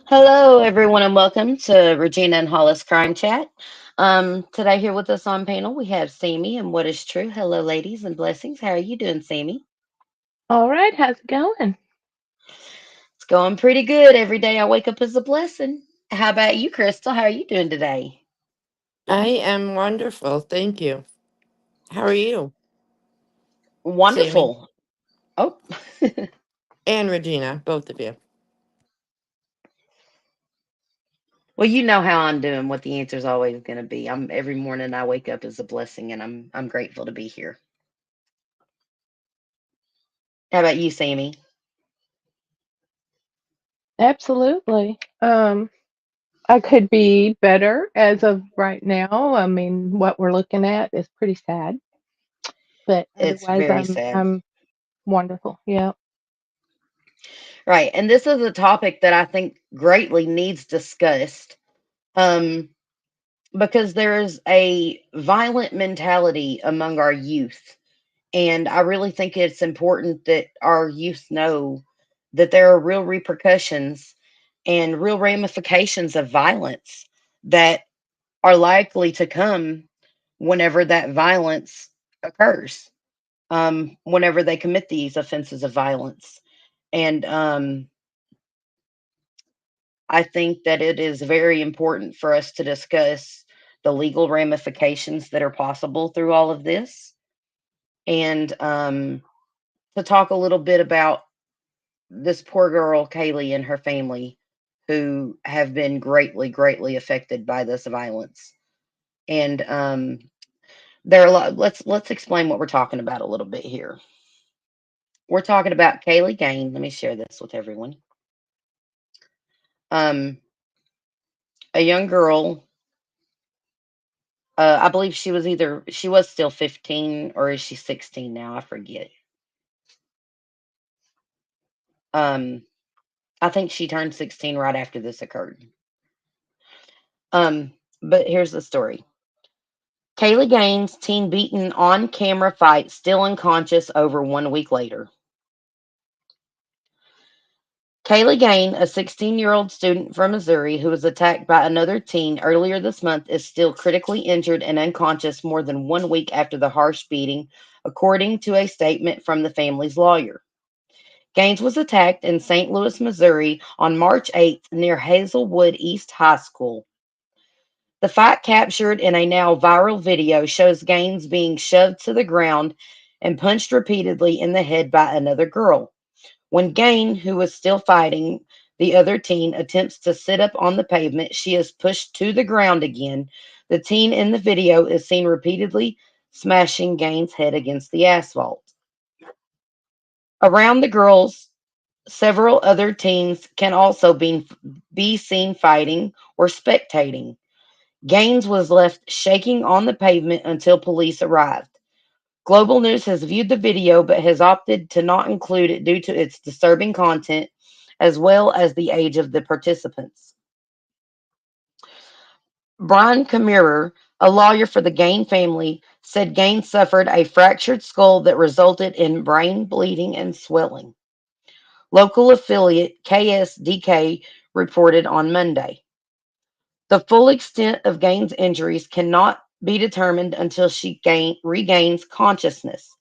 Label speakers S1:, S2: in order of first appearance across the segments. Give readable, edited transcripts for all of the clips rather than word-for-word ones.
S1: Hello, everyone, and welcome to Regina and Hollis Crime Chat. Today, here with us on panel, we have Sammy and What is True. Hello, ladies, and blessings. How are you doing, Sammy?
S2: All right, how's it going?
S1: It's going pretty good. Every day I wake up is a blessing. How about you, Crystal? How are you doing today?
S3: I am wonderful. Thank you. How are you, Sammy?
S1: Wonderful. Oh,
S3: And Regina, both of you.
S1: well, you know how I'm doing. What the answer is always going to be. I'm every morning I wake up is a blessing, and I'm grateful to be here. How about you, Sammy?
S2: Absolutely. I could be better as of right now. I mean, what we're looking at is pretty sad, but
S1: It's
S2: otherwise,
S1: very
S2: I'm
S1: sad.
S2: I'm wonderful. Yeah,
S1: Right, and this is a topic that I think greatly needs discussed. Um, because there is a violent mentality among our youth. And I really think it's important that our youth know that there are real repercussions and real ramifications of violence that are likely to come whenever that violence occurs, whenever they commit these offenses of violence. And I think that it is very important for us to discuss the legal ramifications that are possible through all of this and to talk a little bit about this poor girl, Kaylee, and her family who have been greatly, greatly affected by this violence. And there are a lot. Let's explain what we're talking about a little bit here. We're talking about Kaylee Gain. Let me share this with everyone. Um, a young girl. I believe she was still 15 or is she 16 now? I forget. Um, I think she turned 16 right after this occurred. But here's the story. Kaylee Gaines, teen beaten on camera fight, still unconscious over 1 week later. Kaylee Gain, a 16-year-old student from Missouri who was attacked by another teen earlier this month, is still critically injured and unconscious more than 1 week after the harsh beating, according to a statement from the family's lawyer. Gaines was attacked in St. Louis, Missouri on March 8th near Hazelwood East High School. The fight captured in a now viral video shows Gaines being shoved to the ground and punched repeatedly in the head by another girl. When Gain, who was still fighting the other teen, attempts to sit up on the pavement, she is pushed to the ground again. The teen in the video is seen repeatedly smashing Gain's head against the asphalt. Around the girls, several other teens can also be seen fighting or spectating. Gaines was left shaking on the pavement until police arrived. Global News has viewed the video but has opted to not include it due to its disturbing content as well as the age of the participants. Brian Camerer, a lawyer for the Gain family, said Gaines suffered a fractured skull that resulted in brain bleeding and swelling. Local affiliate KSDK reported on Monday. The full extent of Gaines' injuries cannot be determined until she regains consciousness.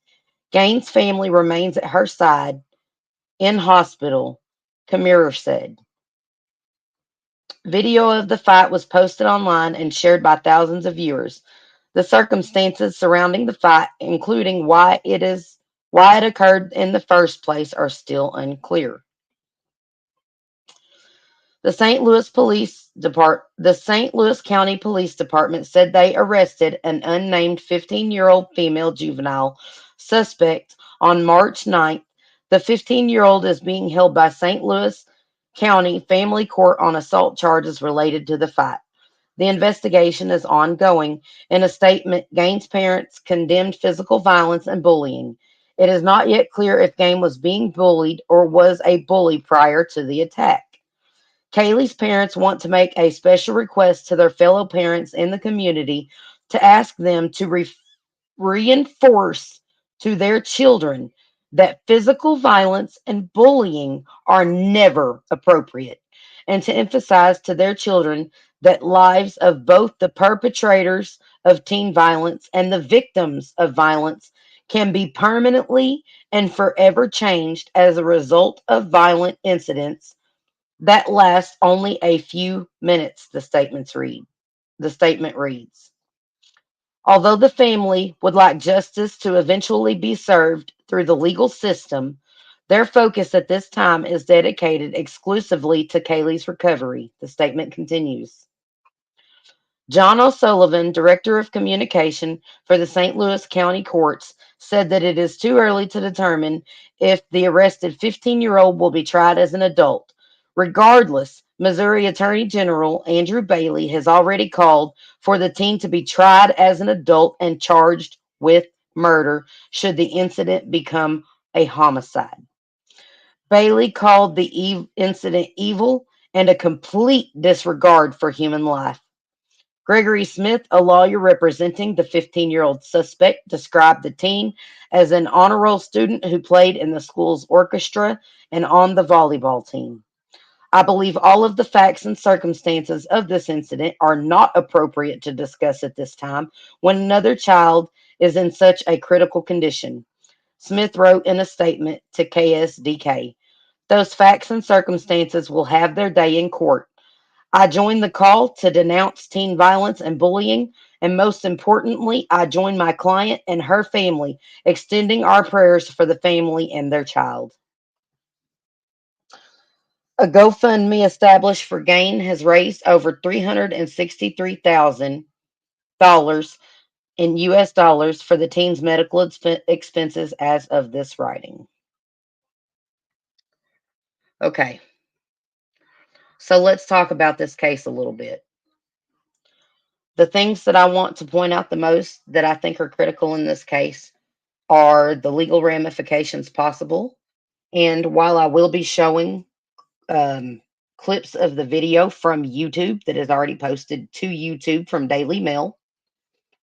S1: Gaines' family remains at her side in hospital, Kamira said. Video of the fight was posted online and shared by thousands of viewers. The circumstances surrounding the fight, including why it occurred in the first place, are still unclear. The St. Louis County Police Department said they arrested an unnamed 15-year-old female juvenile suspect on March 9th. The 15-year-old is being held by St. Louis County Family Court on assault charges related to the fight. The investigation is ongoing. In a statement, Gaines' parents condemned physical violence and bullying. It is not yet clear if Gaines was being bullied or was a bully prior to the attack. Kaylee's parents want to make a special request to their fellow parents in the community to ask them to reinforce to their children that physical violence and bullying are never appropriate and to emphasize to their children that lives of both the perpetrators of teen violence and the victims of violence can be permanently and forever changed as a result of violent incidents that last only a few minutes, the statement reads. Although the family would like justice to eventually be served through the legal system, their focus at this time is dedicated exclusively to Kaylee's recovery. The statement continues. John O'Sullivan, Director of Communication for the St. Louis County Courts, said that it is too early to determine if the arrested 15-year-old will be tried as an adult. Regardless, Missouri Attorney General Andrew Bailey has already called for the teen to be tried as an adult and charged with murder should the incident become a homicide. Bailey called the incident evil and a complete disregard for human life. Gregory Smith, a lawyer representing the 15-year-old suspect, described the teen as an honor roll student who played in the school's orchestra and on the volleyball team. I believe all of the facts and circumstances of this incident are not appropriate to discuss at this time when another child is in such a critical condition, Smith wrote in a statement to KSDK. Those facts and circumstances will have their day in court. I join the call to denounce teen violence and bullying, and most importantly, I join my client and her family, extending our prayers for the family and their child. A GoFundMe established for Gain has raised over $363,000 in US dollars for the teen's medical expenses as of this writing. Okay, so let's talk about this case a little bit. The things that I want to point out the most that I think are critical in this case are the legal ramifications possible. And while I will be showing um, clips of the video from YouTube that is already posted to YouTube from Daily Mail,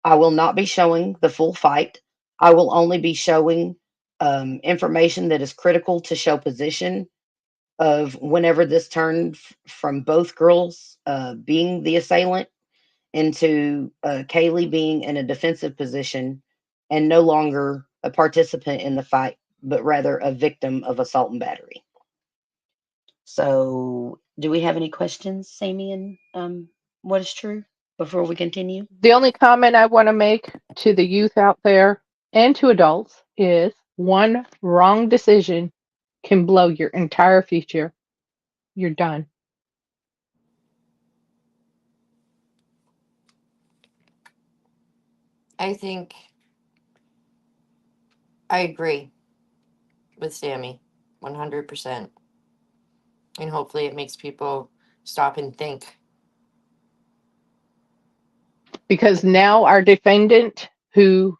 S1: I will not be showing the full fight. I will only be showing information that is critical to show position of whenever this turned from both girls being the assailant into Kaylee being in a defensive position and no longer a participant in the fight, but rather a victim of assault and battery. So, do we have any questions, Sammy, and what is true before we continue?
S2: The only comment I want to make to the youth out there and to adults is one wrong decision can blow your entire future. You're done.
S3: I think I agree with Sammy 100%. And hopefully it makes people stop and think.
S2: Because now our defendant, who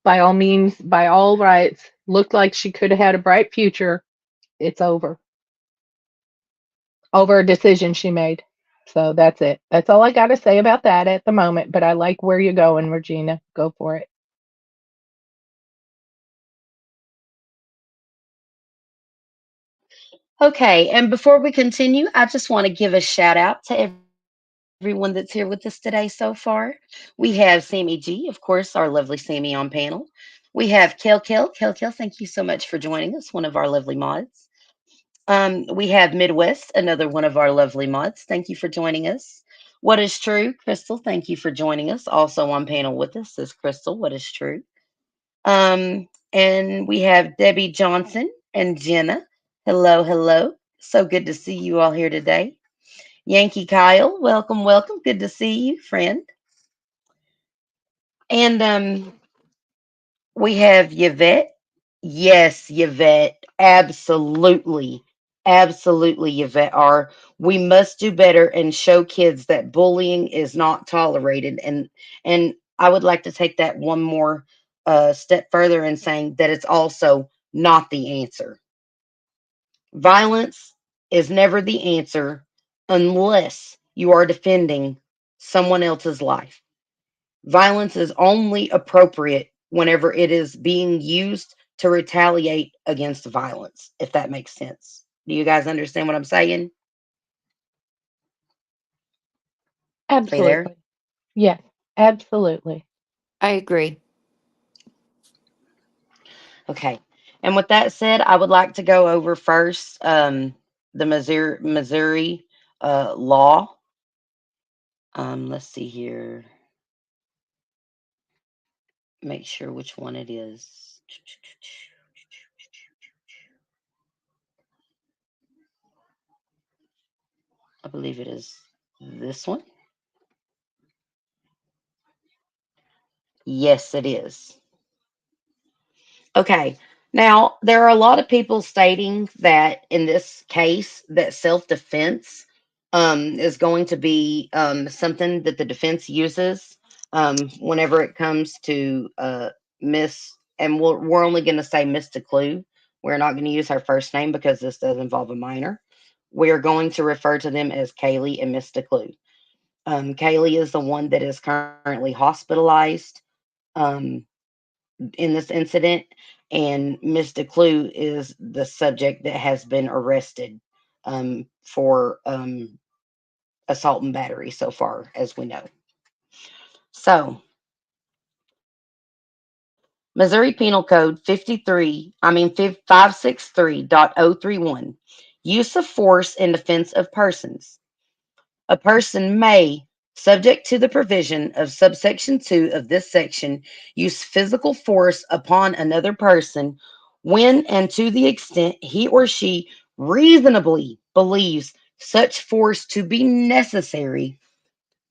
S2: by all means, by all rights, looked like she could have had a bright future, it's over. Over a decision she made. So that's it. That's all I got to say about that at the moment. But I like where you're going, Regina. Go for it.
S1: Okay, and before we continue, I just want to give a shout out to everyone that's here with us today so far. We have Sammy G, of course, our lovely Sammy on panel. We have Kel, thank you so much for joining us, one of our lovely mods. We have Midwest, another one of our lovely mods. Thank you for joining us. What is true, Crystal? Thank you for joining us. Also on panel with us is Crystal. What is true? And we have Debbie Johnson and Jenna. Hello. So good to see you all here today. Yankee Kyle, welcome. Good to see you, friend. And we have Yvette. Yes, Yvette. Absolutely, Yvette R. We must do better and show kids that bullying is not tolerated. And I would like to take that one more step further in saying that it's also not the answer. Violence is never the answer unless you are defending someone else's life. Violence is only appropriate whenever it is being used to retaliate against violence, if that makes sense. Do you guys understand what I'm saying? Are you there?
S2: Absolutely. Yes, absolutely.
S3: I agree.
S1: Okay. And with that said, I would like to go over first the Missouri law. Let's see here. Make sure which one it is. I believe it is this one. Yes, it is. Okay. Now, there are a lot of people stating that in this case that self-defense is going to be something that the defense uses whenever it comes to Miss, and we're only going to say Miss DeClue. We're not going to use her first name because this does involve a minor. We are going to refer to them as Kaylee and Miss DeClue. Kaylee is the one that is currently hospitalized. Um, in this incident, and Mr. Clue is the subject that has been arrested for assault and battery so far as we know. So, Missouri Penal Code 563.031, use of force in defense of persons. A person may, subject to the provision of subsection 2 of this section, use physical force upon another person when and to the extent he or she reasonably believes such force to be necessary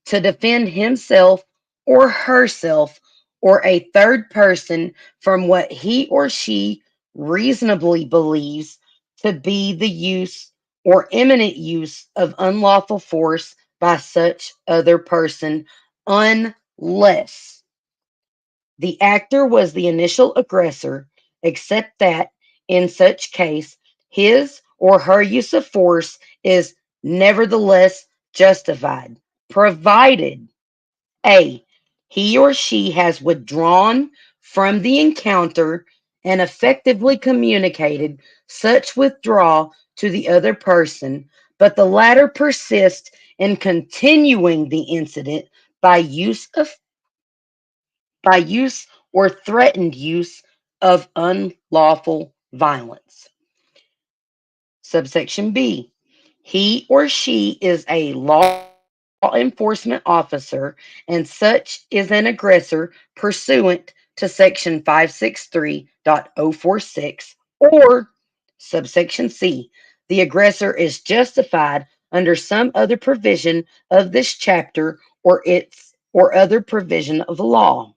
S1: to defend himself or herself or a third person from what he or she reasonably believes to be the use or imminent use of unlawful force by such other person, unless the actor was the initial aggressor, except that in such case his or her use of force is nevertheless justified, provided a. He or she has withdrawn from the encounter and effectively communicated such withdrawal to the other person, but the latter persists in continuing the incident by use or threatened use of unlawful violence. Subsection B. He or she is a law enforcement officer, and such is an aggressor pursuant to section 563.046, or subsection C. The aggressor is justified under some other provision of this chapter or its or other provision of the law.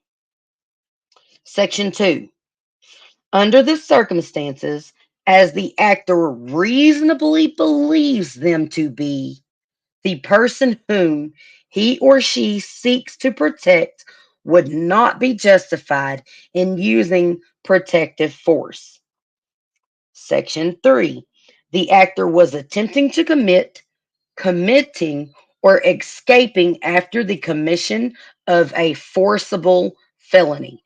S1: Section 2. Under the circumstances, as the actor reasonably believes them to be, the person whom he or she seeks to protect would not be justified in using protective force. Section 3. The actor was attempting to committing, or escaping after the commission of a forcible felony.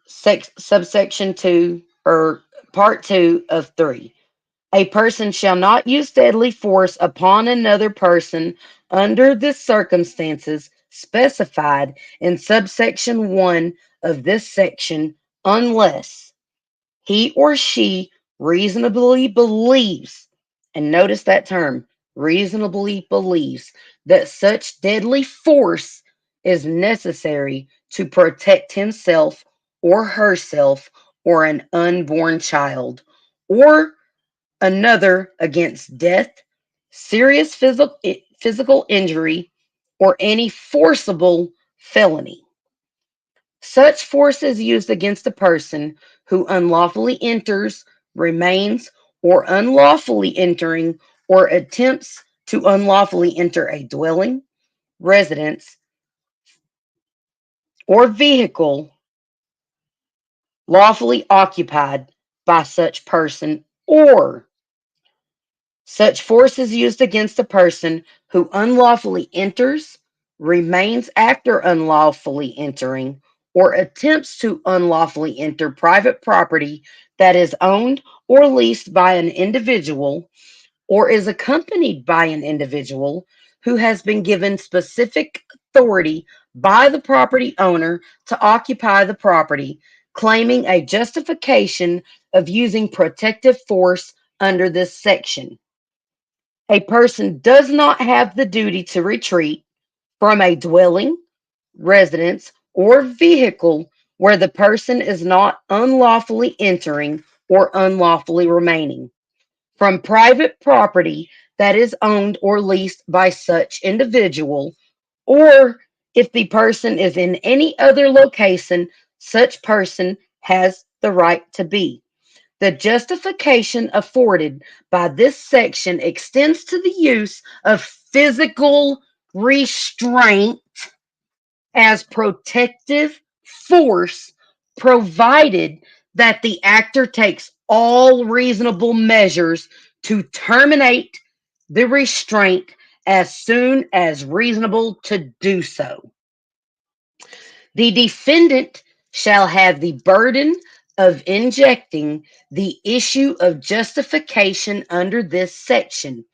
S1: Subsection 2, or part 2 of 3. A person shall not use deadly force upon another person under the circumstances specified in subsection 1 of this section unless he or she reasonably believes, and notice that term, reasonably believes, that such deadly force is necessary to protect himself or herself or an unborn child or another against death, serious physical injury, or any forcible felony. Such force is used against a person who unlawfully enters, remains, or unlawfully entering or attempts to unlawfully enter a dwelling, residence, or vehicle lawfully occupied by such person, or such force is used against a person who unlawfully enters, remains after unlawfully entering, or attempts to unlawfully enter private property that is owned or leased by an individual, or is accompanied by an individual who has been given specific authority by the property owner to occupy the property, claiming a justification of using protective force under this section. A person does not have the duty to retreat from a dwelling, residence, or vehicle where the person is not unlawfully entering or unlawfully remaining, from private property that is owned or leased by such individual, or if the person is in any other location such person has the right to be. The justification afforded by this section extends to the use of physical restraint as protective force, provided that the actor takes all reasonable measures to terminate the restraint as soon as reasonable to do so. The defendant shall have the burden of injecting the issue of justification under this section.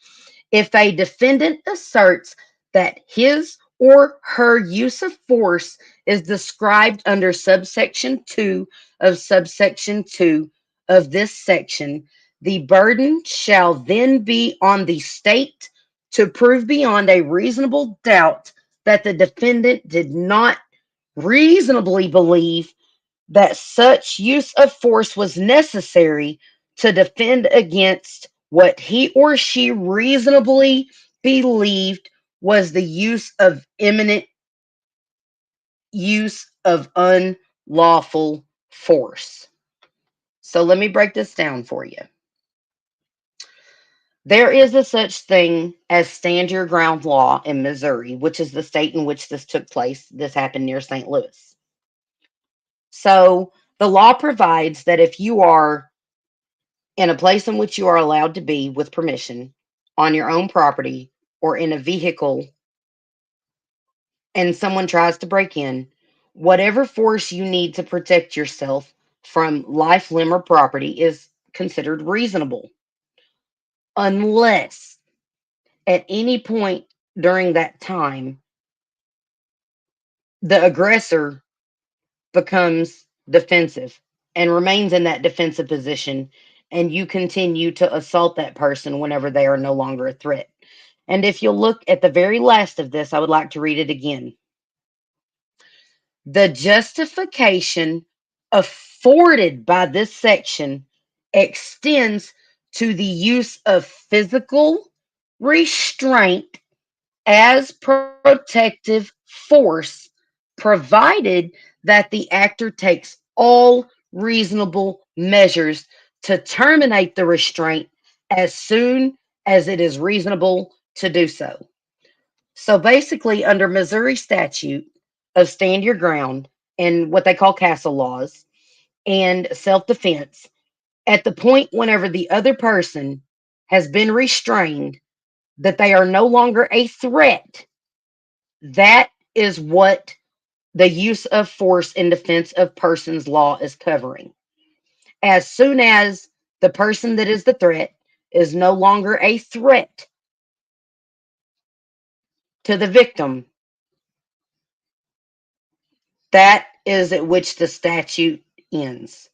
S1: If a defendant asserts that his or her use of force is described under subsection 2 of subsection 2 of this section, the burden shall then be on the state to prove beyond a reasonable doubt that the defendant did not reasonably believe that such use of force was necessary to defend against what he or she reasonably believed was the use of imminent use of unlawful force. So let me break this down for you. There is a such thing as stand your ground law in Missouri, which is the state in which this took place. This happened near St. Louis. So the law provides that if you are in a place in which you are allowed to be with permission on your own property or in a vehicle and someone tries to break in, whatever force you need to protect yourself from life, limb, or property is considered reasonable, unless at any point during that time the aggressor becomes defensive and remains in that defensive position, and you continue to assault that person whenever they are no longer a threat. And if you'll look at the very last of this, I would like to read it again. The justification afforded by this section extends to the use of physical restraint as protective force, provided that the actor takes all reasonable measures to terminate the restraint as soon as it is reasonable to do so. So basically, under Missouri statute of stand your ground and what they call castle laws and self defense, at the point whenever the other person has been restrained, that they are no longer a threat, that is what the use of force in defense of persons law is covering. As soon as the person that is the threat is no longer a threat to the victim, that is at which the statute ends.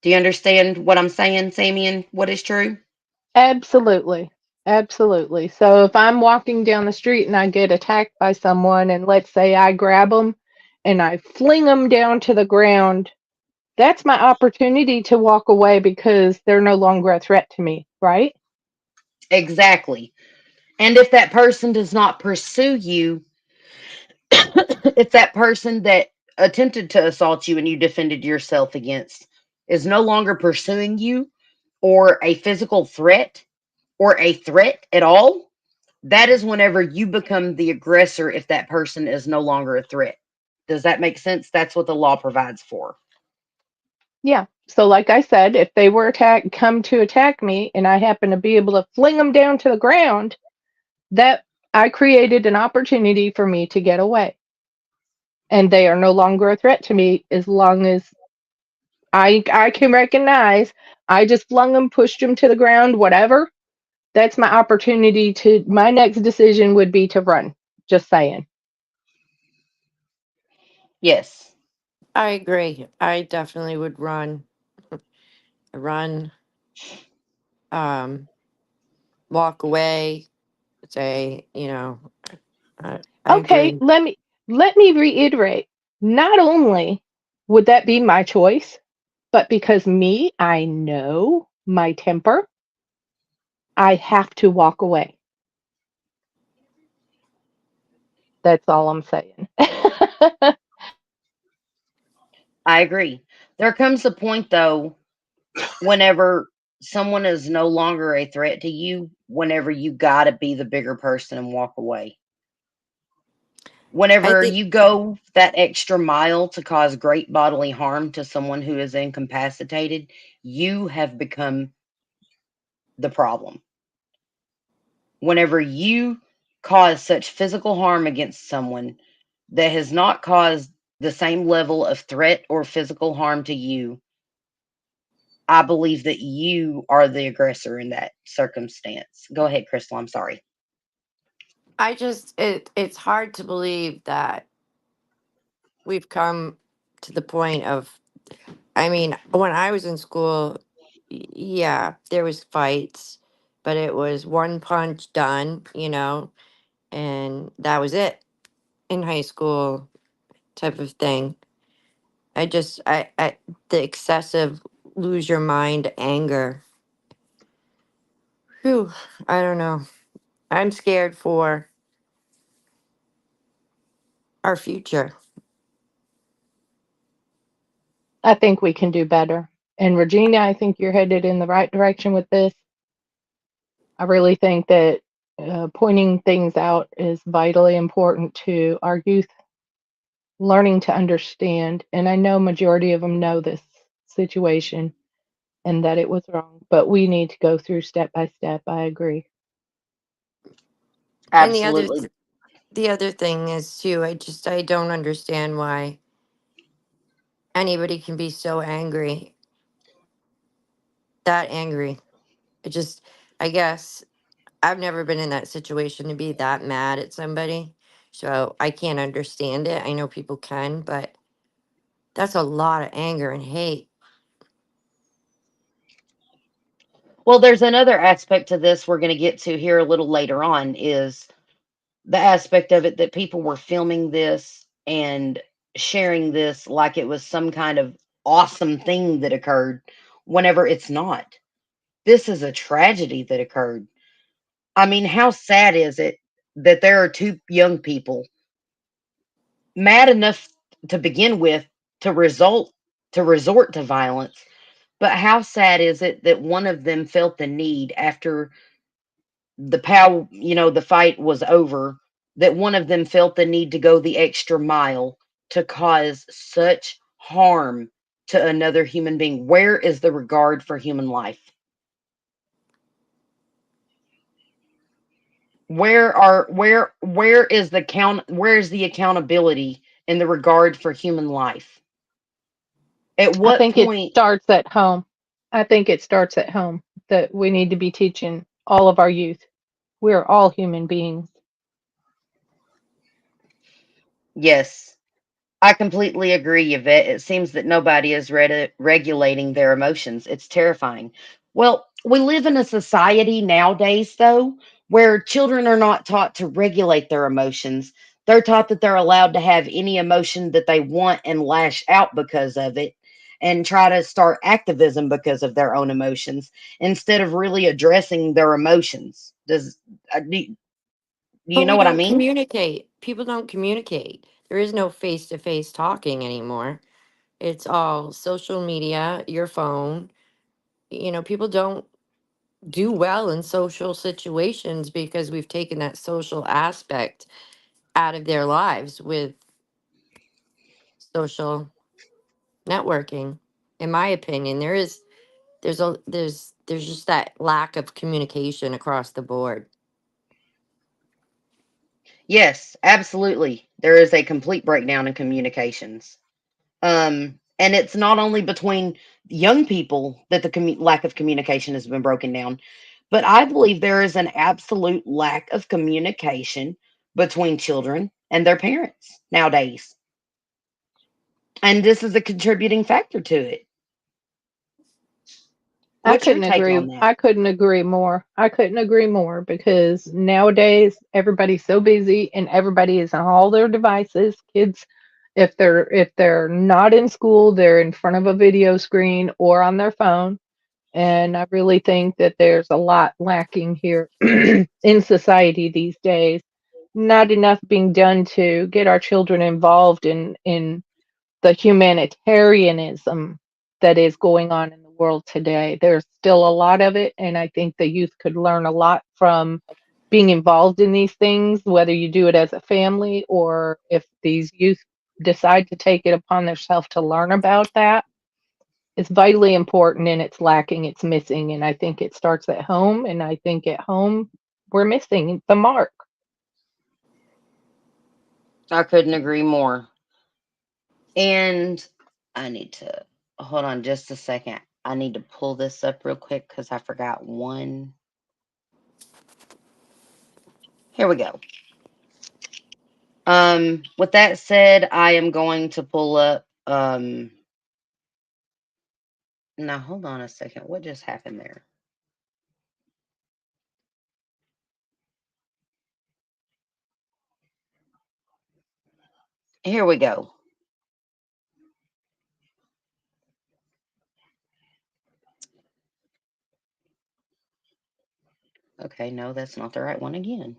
S1: Do you understand what I'm saying, Sammy, and what is true?
S2: Absolutely. Absolutely. So if I'm walking down the street and I get attacked by someone, and let's say I grab them and I fling them down to the ground, that's my opportunity to walk away because they're no longer a threat to me, right?
S1: Exactly. And if that person does not pursue you, if that person that attempted to assault you and you defended yourself against is no longer pursuing you or a physical threat or a threat at all, that is whenever you become the aggressor if that person is no longer a threat. Does that make sense? That's what the law provides for.
S2: Yeah. So like I said, if they were come to attack me and I happen to be able to fling them down to the ground, that I created an opportunity for me to get away. And they are no longer a threat to me as long as I can recognize I just flung them, pushed them to the ground, whatever. That's my opportunity to, my next decision would be to run. Just saying.
S1: Yes,
S3: I agree. I definitely would run, um, walk away, say, I
S2: Okay,
S3: agree.
S2: let me reiterate. Not only would that be my choice, but because me, I know my temper, I have to walk away. That's all I'm saying.
S1: I agree. There comes a point, though, whenever someone is no longer a threat to you, whenever you got to be the bigger person and walk away.
S3: I
S1: Whenever
S3: think
S1: you go that extra mile to cause great bodily harm to someone who is incapacitated, you have become the problem. Whenever you cause such physical harm against someone that has not caused the same level of threat or physical harm to you, I believe that you are the aggressor in that circumstance. Go ahead, Crystal. I'm sorry.
S3: it's hard to believe that we've come to the point of, I mean, when I was in school, yeah, there was fights, but it was one punch done, and that was it in high school type of thing. I the excessive lose your mind anger. Whew, I don't know. I'm scared for our future.
S2: I think we can do better. And Regina, I think you're headed in the right direction with this. I really think that pointing things out is vitally important to our youth learning to understand. And I know majority of them know this situation and that it was wrong, but we need to go through step by step. I agree.
S3: And
S1: Absolutely.
S3: the other thing is too, I don't understand why anybody can be so angry, that angry. It just, I guess I've never been in that situation to be that mad at somebody. So I can't understand it. I know people can, but that's a lot of anger and hate.
S1: Well, there's another aspect to this we're going to get to here a little later on is the aspect of it that people were filming this and sharing this like it was some kind of awesome thing that occurred whenever it's not. This is a tragedy that occurred. I mean, how sad is it that there are two young people mad enough to begin with to resort to violence, but how sad is it that one of them felt the need after the fight was over, that one of them felt the need to go the extra mile to cause such harm to another human being. Where is the regard for human life? Where is the accountability in the regard for human life? At
S2: I
S1: what
S2: think it
S1: point?
S2: starts at home. I think it starts at home that we need to be teaching all of our youth. We're all human beings.
S1: Yes, I completely agree, Yvette. It seems that nobody is regulating their emotions. It's terrifying. Well, we live in a society nowadays, though, where children are not taught to regulate their emotions. They're taught that they're allowed to have any emotion that they want and lash out because of it and try to start activism because of their own emotions instead of really addressing their emotions. Do you
S3: But
S1: know
S3: we
S1: what I
S3: don't
S1: mean?
S3: communicate. People don't communicate. There is no face to face talking anymore. It's all social media, your phone. People don't do well in social situations because we've taken that social aspect out of their lives with social networking. In my opinion, there's just that lack of communication across the board.
S1: Yes, absolutely. There is a complete breakdown in communications. And it's not only between young people that the lack of communication has been broken down. But I believe there is an absolute lack of communication between children and their parents nowadays. And this is a contributing factor to it. What's your take on that?
S2: I couldn't agree more. I couldn't agree more because nowadays everybody's so busy and everybody is on all their devices. Kids, if they're not in school, they're in front of a video screen or on their phone. And I really think that there's a lot lacking here in society these days. Not enough being done to get our children involved in the humanitarianism that is going on in the world today. There's still a lot of it, and I think the youth could learn a lot from being involved in these things, whether you do it as a family or if these youth decide to take it upon themselves to learn about that. It's vitally important and it's lacking, it's missing, and I think it starts at home, and I think at home we're missing the mark.
S1: I couldn't agree more. And I need to hold on just a second. I need to pull this up real quick because I forgot one. Here we go. With that said, I am going to pull up. Now hold on a second. What just happened there? Here we go. Okay, no, that's not the right one again.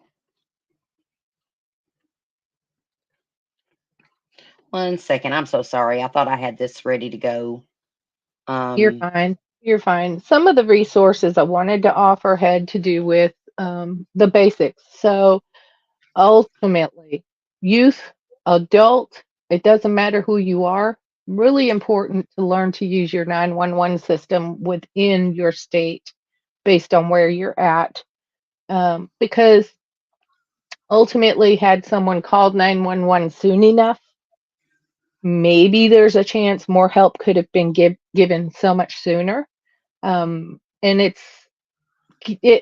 S1: One second. I'm so sorry. I thought I had this ready to go.
S2: You're
S1: Um,
S2: fine. You're fine. Some of the resources I wanted to offer had to do with the basics. So ultimately, youth, adult, it doesn't matter who you are, really important to learn to use your 911 system within your state based on where you're at. Because ultimately, had someone called 911 soon enough, maybe there's a chance more help could have been given so much sooner. And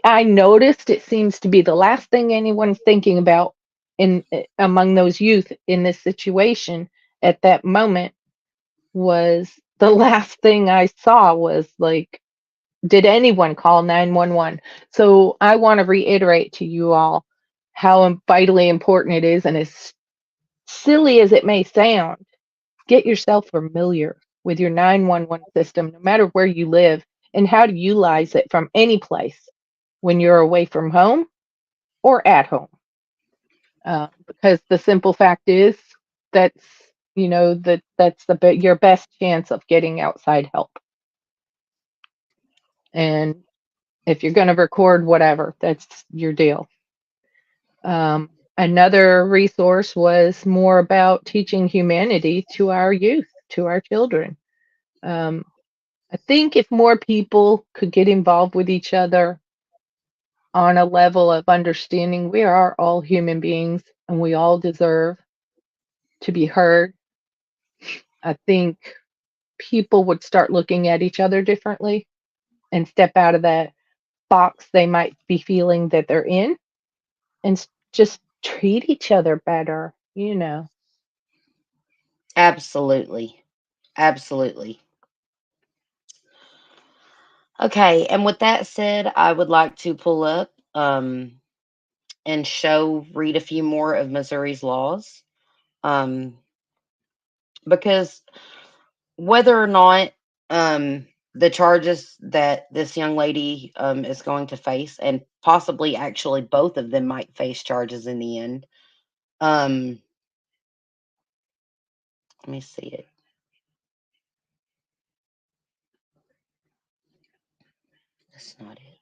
S2: I noticed it seems to be the last thing anyone's thinking about in among those youth in this situation at that moment was the last thing I saw was like, did anyone call 911? So I want to reiterate to you all how vitally important it is, and as silly as it may sound, get yourself familiar with your 911 system, no matter where you live, and how to utilize it from any place when you're away from home or at home. Because the simple fact is that's that's your best chance of getting outside help. And if you're going to record whatever, that's your deal. Another resource was more about teaching humanity to our youth, to our children. Um, I think if more people could get involved with each other on a level of understanding, we are all human beings and we all deserve to be heard. I think people would start looking at each other differently and step out of that box they might be feeling that they're in and just treat each other better, you know.
S1: absolutely. Absolutely. Okay, and with that said, I would like to pull up and read a few more of Missouri's laws. Um, because whether or not the charges that this young lady is going to face, and possibly actually both of them might face charges in the end. Um, Let me see it. That's not it.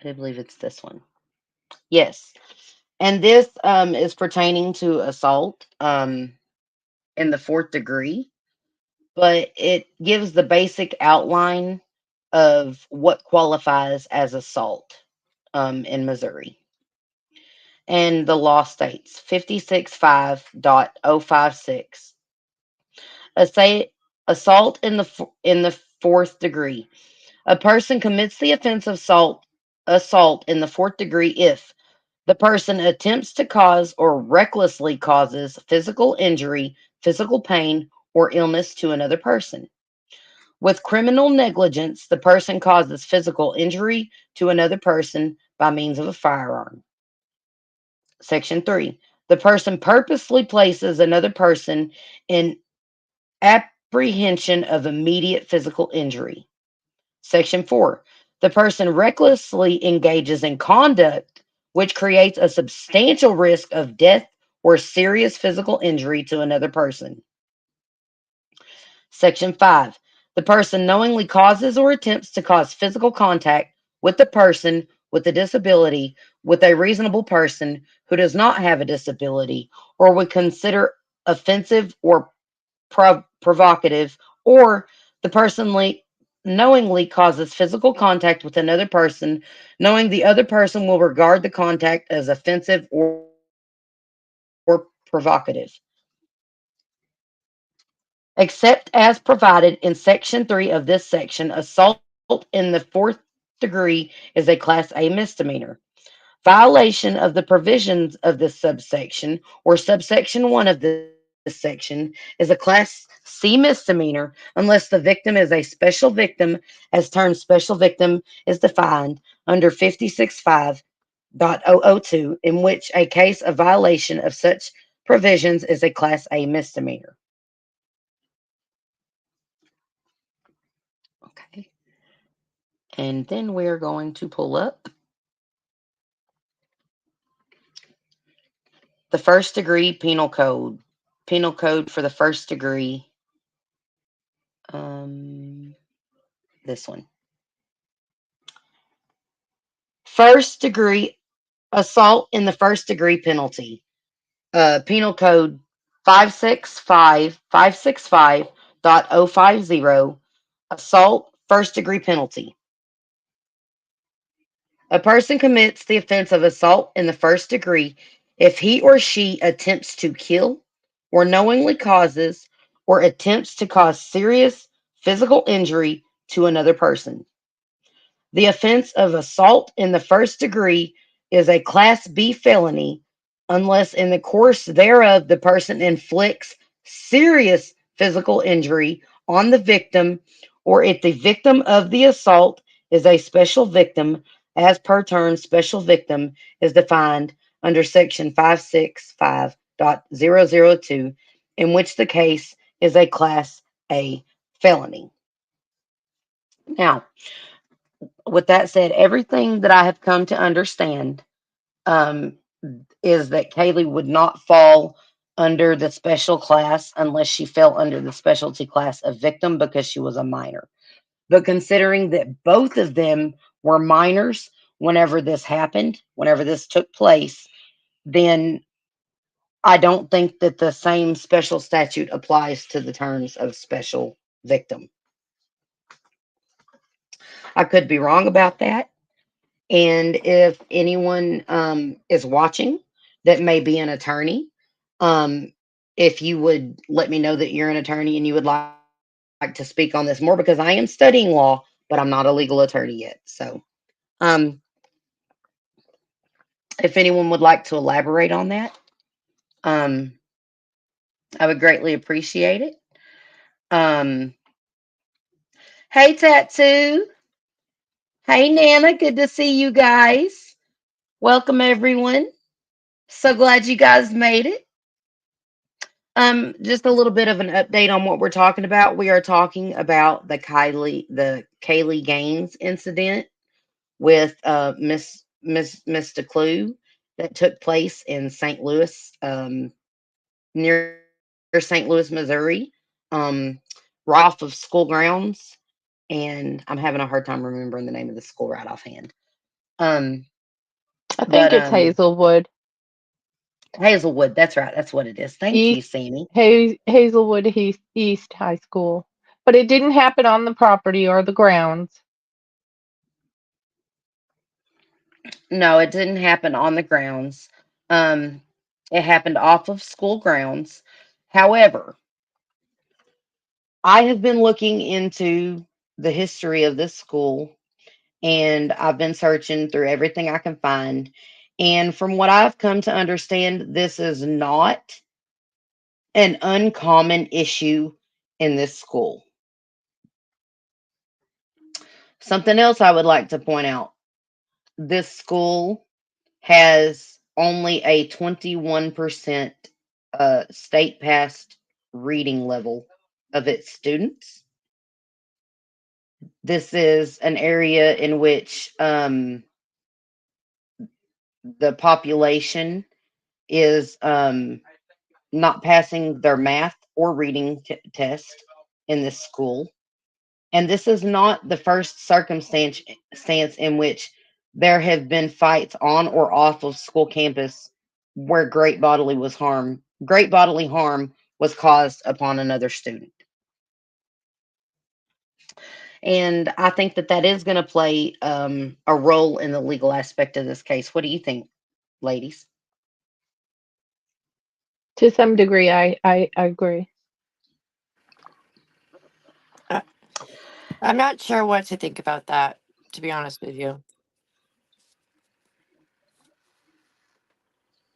S1: I believe it's this one. Yes. And this is pertaining to assault in the fourth degree, but it gives the basic outline of what qualifies as assault in Missouri. And the law states 56.5.056. Assa- Assault in the fourth degree. A person commits the offense of assault in the fourth degree if the person attempts to cause or recklessly causes physical injury, physical pain, or illness to another person. With criminal negligence, the person causes physical injury to another person by means of a firearm. Section 3. The person purposely places another person in apprehension of immediate physical injury. Section 4. The person recklessly engages in conduct which creates a substantial risk of death or serious physical injury to another person. Section 5. The person knowingly causes or attempts to cause physical contact with the person with a disability with a reasonable person who does not have a disability or would consider offensive or provocative, or the person knowingly causes physical contact with another person, knowing the other person will regard the contact as offensive or provocative. Except as provided in Section 3 of this section, assault in the fourth degree is a Class A misdemeanor. Violation of the provisions of this subsection or subsection 1 of this section is a Class C misdemeanor unless the victim is a special victim, as term special victim is defined under 565.002, in which a case of violation of such provisions is a Class A misdemeanor. Okay. And then we're going to pull up the first degree penal code. Penal code for the first degree. Um, this one. First degree assault in the first degree penalty. Penal code 565.050. Assault first degree penalty. A person commits the offense of assault in the first degree if he or she attempts to kill or knowingly causes or attempts to cause serious physical injury to another person. The offense of assault in the first degree is a Class B felony unless in the course thereof the person inflicts serious physical injury on the victim or if the victim of the assault is a special victim as per term special victim is defined under section 565.002, in which the case is a Class A felony. Now, with that said, everything that I have come to understand um, is that Kaylee would not fall under the special class unless she fell under the specialty class of victim because she was a minor. But considering that both of them were minors whenever this happened, whenever this took place, then I don't think that the same special statute applies to the terms of special victim. I could be wrong about that. And if anyone is watching that may be an attorney, um, if you would let me know that you're an attorney and you would like to speak on this more, because I am studying law, but I'm not a legal attorney yet. So, um, if anyone would like to elaborate on that, um, I would greatly appreciate it. Um, hey, Tattoo. Hey, Nana. Good to see you guys. Welcome, everyone. So glad you guys made it. Just a little bit of an update on what we're talking about. We are talking about the Kaylee Gaines incident with Miss DeClue that took place in St. Louis, near St. Louis, Missouri, right off of school grounds. And I'm having a hard time remembering the name of the school right offhand. Um,
S2: I
S1: but
S2: think it's Hazelwood.
S1: Hazelwood, that's right, that's what it is. Thank you,
S2: East
S1: Sammy.
S2: Hazelwood East High School. But it didn't happen on the property or the grounds.
S1: No, it didn't happen on the grounds. Um, it happened off of school grounds. However, I have been looking into the history of this school, and I've been searching through everything I can find. And from what I've come to understand, this is not an uncommon issue in this school. Something else I would like to point out, this school has only a 21% state passed reading level of its students. This is an area in which the population is not passing their math or reading test in this school. And this is not the first circumstance in which there have been fights on or off of school campus where great bodily harm was caused upon another student. And I think that that is going to play a role in the legal aspect of this case. What do you think, ladies?
S2: To some degree, I agree.
S3: Uh, I'm not sure what to think about that, to be honest with you.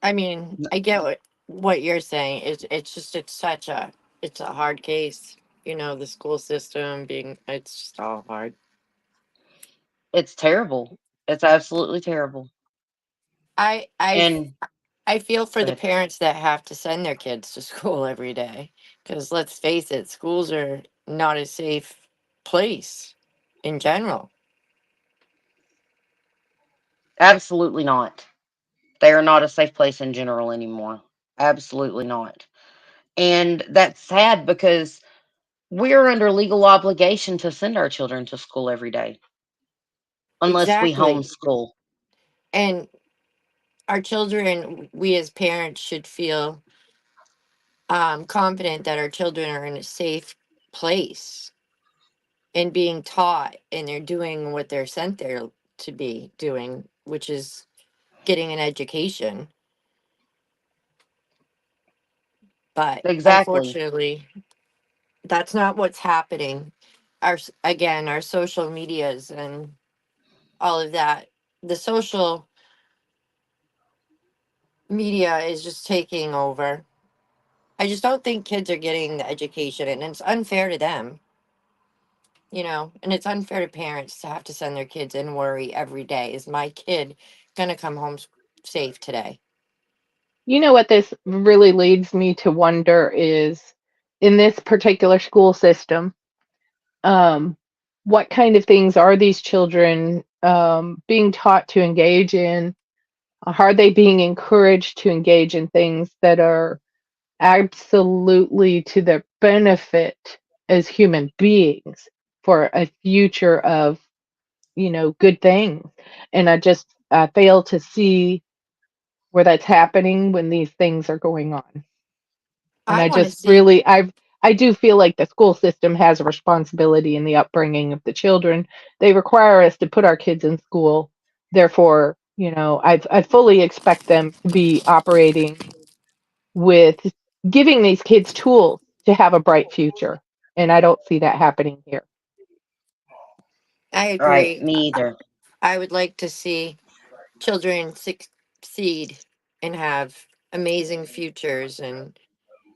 S3: I mean, I get what you're saying. It's just it's a hard case. You know, the school system being it's just all hard.
S1: It's terrible. It's absolutely terrible.
S3: I I
S1: And
S3: I feel for
S1: go
S3: the
S1: ahead.
S3: parents that have to send their kids to school every day. Because let's face it, schools are not a safe place in general.
S1: Absolutely not. They are not a safe place in general anymore. Absolutely not. And that's sad because we're under legal obligation to send our children to school every day unless we
S3: Exactly.
S1: homeschool.
S3: And our children, we as parents should feel confident that our children are in a safe place and being taught and they're doing what they're sent there to be doing, which is getting an education. But
S1: Exactly.
S3: unfortunately, that's not what's happening. Again, our social medias and all of that, the social media is just taking over. I just don't think kids are getting the education, and it's unfair to them, you know, and it's unfair to parents to have to send their kids and worry every day, is my kid gonna come home safe today?
S2: You know what this really leads me to wonder is in this particular school system, um, what kind of things are these children being taught to engage in? Are they being encouraged to engage in things that are absolutely to their benefit as human beings for a future of, good things? And I fail to see where that's happening when these things are going on. And
S3: I want to see.
S2: I do feel like the school system has a responsibility in the upbringing of the children. They require us to put our kids in school. Therefore, I fully expect them to be operating with giving these kids tools to have a bright future. And I don't see that happening here.
S3: I
S1: Right.
S3: agree.
S1: Me either.
S3: I would like to see children succeed and have amazing futures and,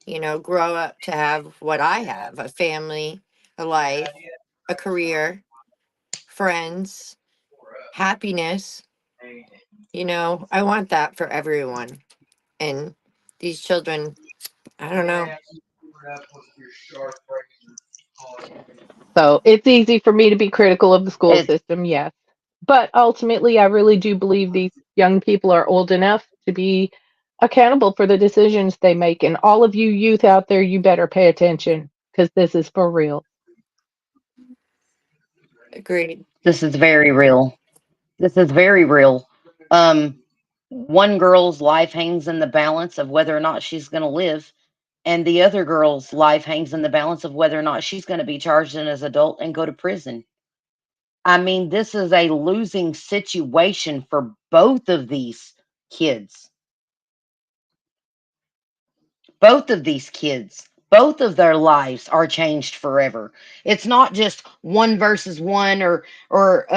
S3: you know, grow up to have what I have: a family, a life, a career, friends, happiness. You know, I want that for everyone. And these children, I don't know.
S2: So it's easy for me to be critical of the school
S1: It's
S2: system, yes. But ultimately, I really do believe these young people are old enough to be accountable for the decisions they make. And all of you youth out there, you better pay attention because this is for real.
S3: Agreed.
S1: this is very real. This is very real. Um, one girl's life hangs in the balance of whether or not she's going to live, and the other girl's life hangs in the balance of whether or not she's going to be charged in as adult and go to prison. I mean, this is a losing situation for both of these kids. Both of these kids. both of their lives are changed forever. It's not just one versus one or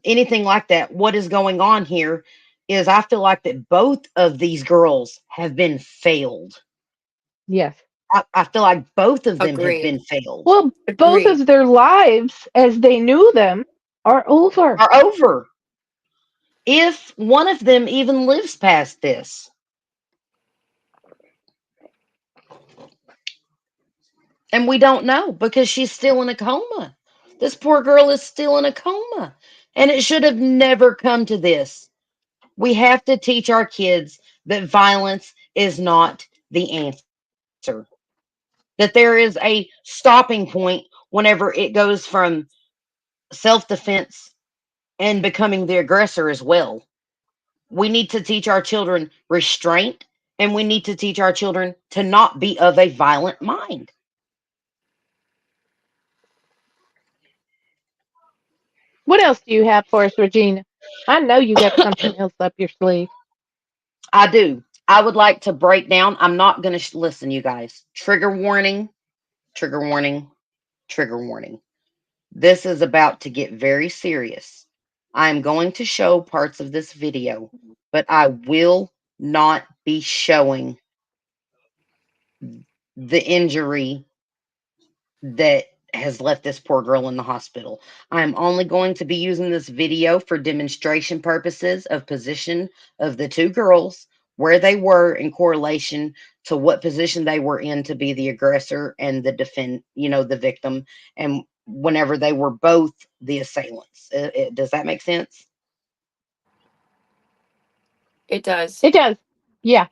S1: anything like that. What is going on here is I feel like that both of these girls have been failed.
S2: Yes.
S1: I feel like both of them have
S3: Agreed.
S1: been failed.
S2: Well, both
S3: Agreed.
S2: of their lives as they knew them are over.
S1: Are over. If one of them even lives past this. And we don't know because she's still in a coma. This poor girl is still in a coma. And it should have never come to this. We have to teach our kids that violence is not the answer. That there is a stopping point whenever it goes from self defense and becoming the aggressor as well. We need to teach our children restraint and we need to teach our children to not be of a violent mind.
S2: What else do you have for us, Regina? I know you got something else up your sleeve.
S1: I do. I would like to break down. I'm not going to listen, you guys. Trigger warning, trigger warning, trigger warning. This is about to get very serious. I am going to show parts of this video, but I will not be showing the injury that has left this poor girl in the hospital. I'm only going to be using this video for demonstration purposes of position of the two girls, where they were in correlation to what position they were in to be the aggressor and the the victim, and whenever they were both the assailants. Does that make sense?
S3: It does.
S2: It does. Yeah.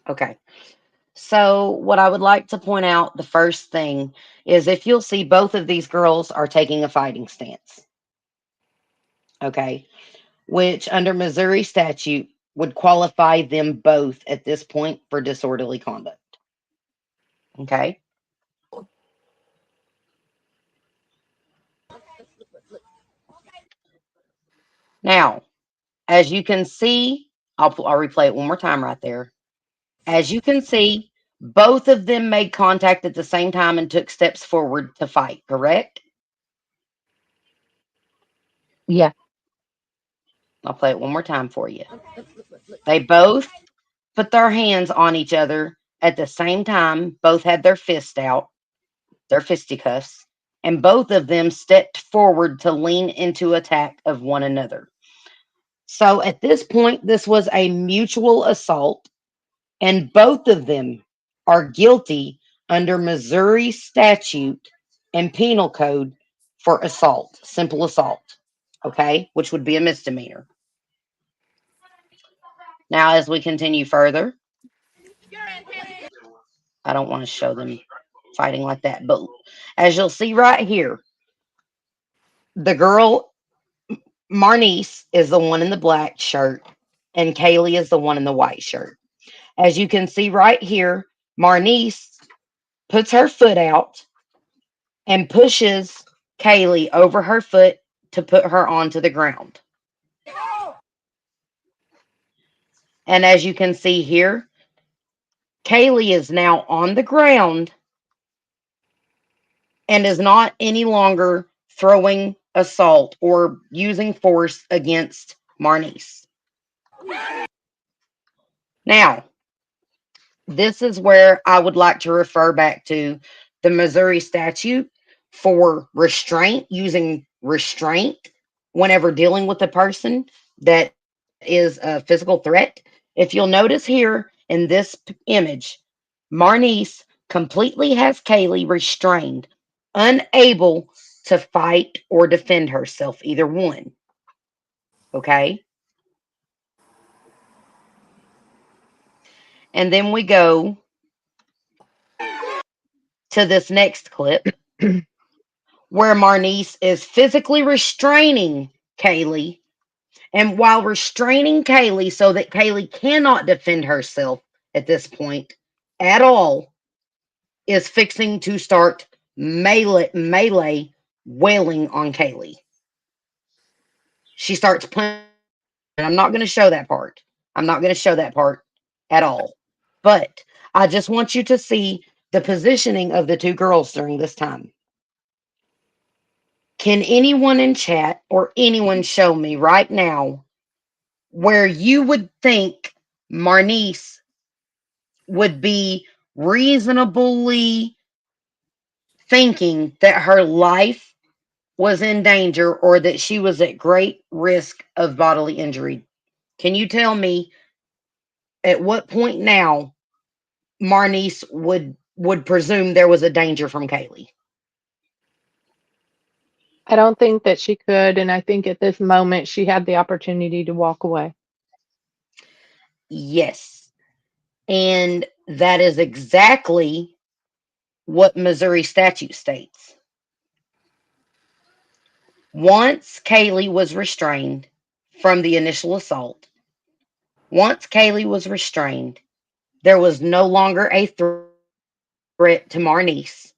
S1: Okay. So, what I would like to point out, the first thing is if you'll see, both of these girls are taking a fighting stance. Okay. Which under Missouri statute would qualify them both at this point for disorderly conduct. Okay. Now, as you can see, I'll replay it one more time right there. As you can see, both of them made contact at the same time and took steps forward to fight, correct?
S2: Yeah.
S1: I'll play it one more time for you. They both put their hands on each other at the same time, both had their fist out, their fisticuffs, and both of them stepped forward to lean into attack of one another. So at this point, this was a mutual assault, and both of them are guilty under Missouri statute and penal code for assault, simple assault, okay, which would be a misdemeanor. Now, as we continue further, I don't want to show them fighting like that, but as you'll see right here, the girl Marnice is the one in the black shirt, and Kaylee is the one in the white shirt. As you can see right here, Marnice puts her foot out and pushes Kaylee over her foot to put her onto the ground. And as you can see here, Kaylee is now on the ground and is not any longer throwing assault or using force against Marnice. Now, this is where I would like to refer back to the Missouri statute for restraint, using restraint whenever dealing with a person that is a physical threat. If you'll notice here in this image, Marnice completely has Kaylee restrained, unable to fight or defend herself, either one. Okay. And then we go to this next clip where Marnice is physically restraining Kaylee. And while restraining Kaylee so that Kaylee cannot defend herself at this point at all, is fixing to start melee wailing on Kaylee. She starts punching her, and I'm not going to show that part. I'm not going to show that part at all. But I just want you to see the positioning of the two girls during this time. Can anyone in chat or anyone show me right now where you would think Marnice would be reasonably thinking that her life was in danger or that she was at great risk of bodily injury? Can you tell me at what point now Marnice would presume there was a danger from Kaylee?
S2: I don't think that she could, and I think at this moment she had the opportunity to walk away.
S1: Yes. And that is exactly what Missouri statute states. Once Kaylee was restrained from the initial assault, once Kaylee was restrained, there was no longer a threat to Marnice.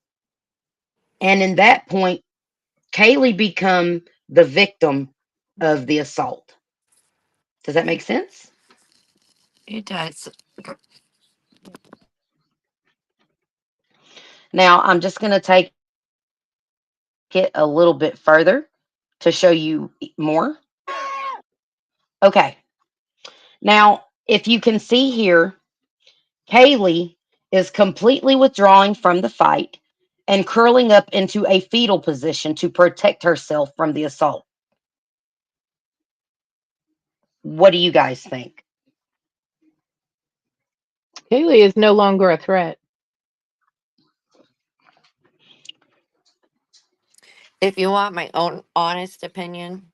S1: And in that point, Kaylee become the victim of the assault. Does that make sense?
S3: It does.
S1: Now, I'm just going to take it a little bit further to show you more. Okay. Now, if you can see here, Kaylee is completely withdrawing from the fight and curling up into a fetal position to protect herself from the assault. What do you guys think?
S2: Kaylee is no longer a threat.
S3: If you want my own honest opinion,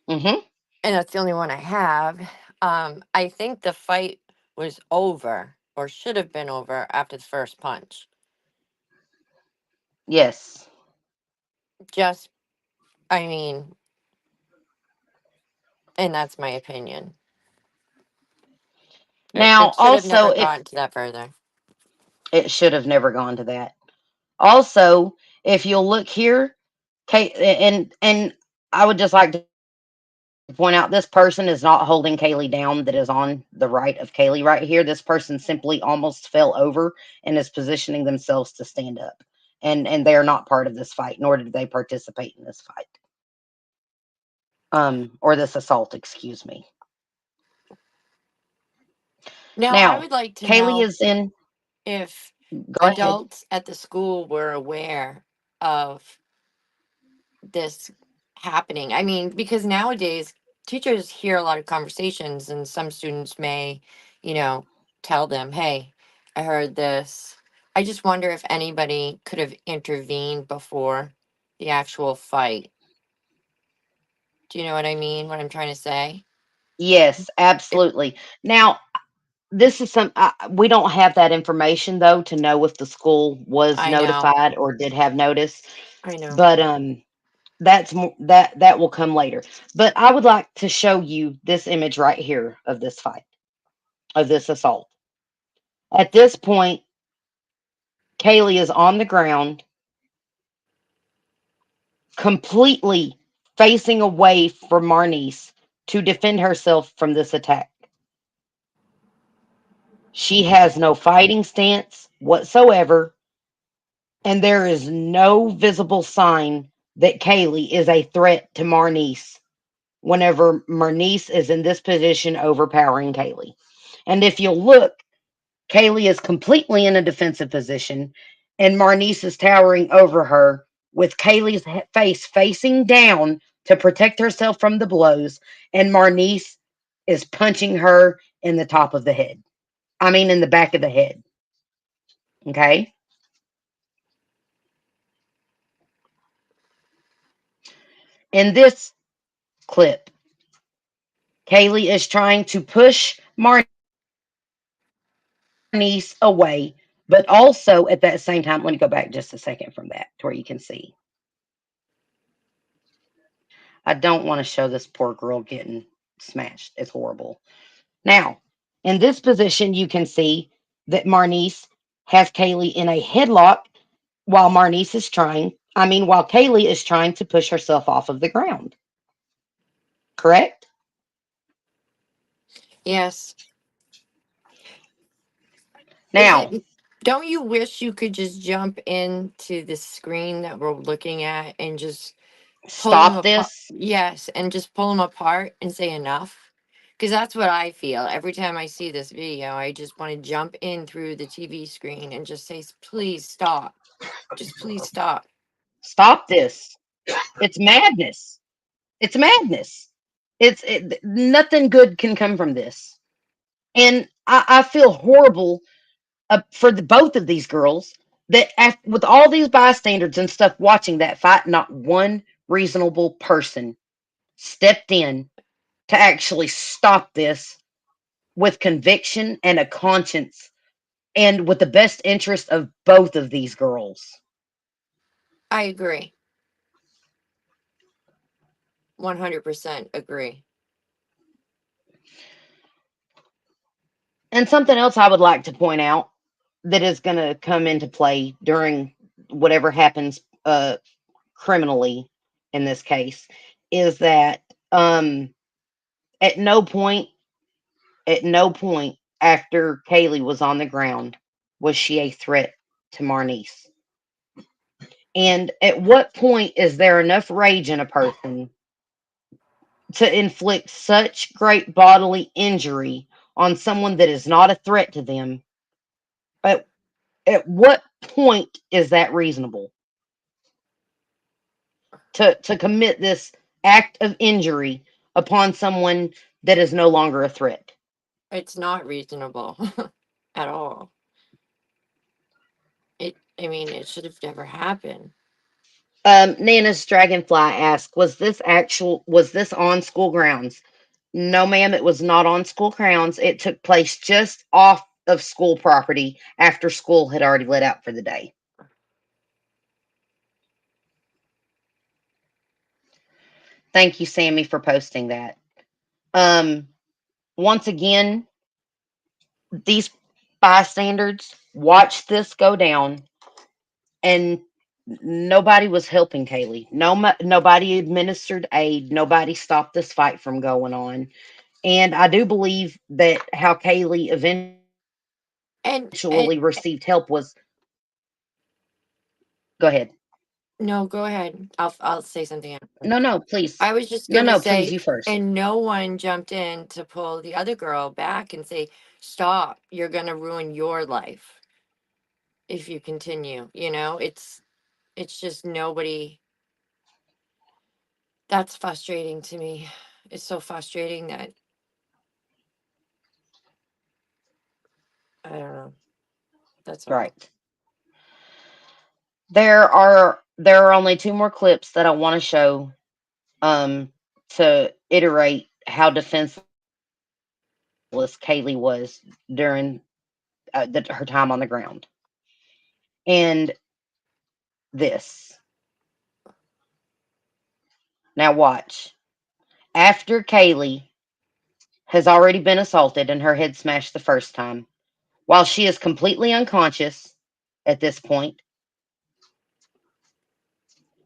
S1: Mm-hmm.
S3: and that's the only one I have, I think the fight was over or should have been over after the first punch.
S1: Yes.
S3: Just, I mean, and that's my opinion. It
S1: Now,
S3: should have
S1: also,
S3: never
S1: if
S3: gotten to that further.
S1: it should have never gone to that. Also, if you'll look here, and I would just like to point out this person is not holding Kaylee down that is on the right of Kaylee right here. This person simply almost fell over and is positioning themselves to stand up. And they are not part of this fight, nor did they participate in this fight. Or this assault, excuse me.
S3: Now, I
S1: Now,
S3: would like to
S1: Kaylee
S3: know
S1: is in.
S3: if
S1: Go ahead.
S3: adults at the school were aware of this happening. I mean, because nowadays teachers hear a lot of conversations, and some students may, you know, tell them, hey, I heard this. I just wonder if anybody could have intervened before the actual fight. Do you know what I mean? What I'm trying to say?
S1: Yes,
S3: It,
S1: absolutely. Now, this is we don't have that information though to know if the school was
S3: I know.
S1: notified or did have notice,
S3: I know.
S1: but that's that will come later. But I would like to show you this image right here of this fight, of this assault. At this point, Kaylee is on the ground, completely facing away from Marnice to defend herself from this attack. She has no fighting stance whatsoever, and there is no visible sign that Kaylee is a threat to Marnice whenever Marnice is in this position overpowering Kaylee. And if you'll look, Kaylee is completely in a defensive position, and Marnice is towering over her with Kaylee's face facing down to protect herself from the blows, and Marnice is punching her in the top of the head. I mean, in the back of the head. Okay. In this clip, Kaylee is trying to push Marnice away, but also at that same time, let me go back just a second from that to where you can see. I don't want to show this poor girl getting smashed. It's horrible. Now, in this position, you can see that Marnice has Kaylee in a headlock while while Kaylee is trying to push herself off of the ground. Correct?
S3: Yes. Is
S1: Now,
S3: it? Don't you wish you could just jump into the screen that we're looking at and just pull them
S1: Stop
S3: apart?
S1: this.
S3: Yes, and just pull them apart and say enough. Because that's what I feel every time I see this video. I just want to jump in through the TV screen and just say, please stop. Just please stop.
S1: Stop this. It's madness. It's madness. Nothing good can come from this. And I feel horrible for both of these girls that with all these bystanders and stuff watching that fight, not one reasonable person stepped in to actually stop this with conviction and a conscience and with the best interest of both of these girls.
S3: I agree. 100% agree.
S1: And something else I would like to point out that is going to come into play during whatever happens criminally in this case is that at no point, at no point after Kaylee was on the ground was she a threat to Marnice. And at what point is there enough rage in a person to inflict such great bodily injury on someone that is not a threat to them? At, at what point is that reasonable to commit this act of injury upon someone that is no longer a threat?
S3: It's not reasonable at all. I mean, it should have never happened.
S1: Nana's Dragonfly asked, was this on school grounds? No, ma'am, it was not on school grounds. It took place just off of school property after school had already let out for the day. Thank you, Sammy, for posting that. Um, Once again, these bystanders watched this go down, and nobody was helping Kaylee. Nobody administered aid. Nobody stopped this fight from going on. And I do believe that how Kaylee eventually received help was.
S3: And
S1: Go ahead.
S3: no, go ahead. I'll say something after.
S1: No, no, please.
S3: I was just
S1: No,
S3: gonna
S1: no, please,
S3: say,
S1: you first.
S3: and no one jumped in to pull the other girl back and say, "Stop! You're gonna ruin your life if you continue." It's just nobody. That's frustrating to me. It's so frustrating that I don't know. That's all.
S1: Right. There are only two more clips that I want to show to iterate how defenseless Kaylee was during her time on the ground. And this. Now watch. After Kaylee has already been assaulted and her head smashed the first time, while she is completely unconscious at this point,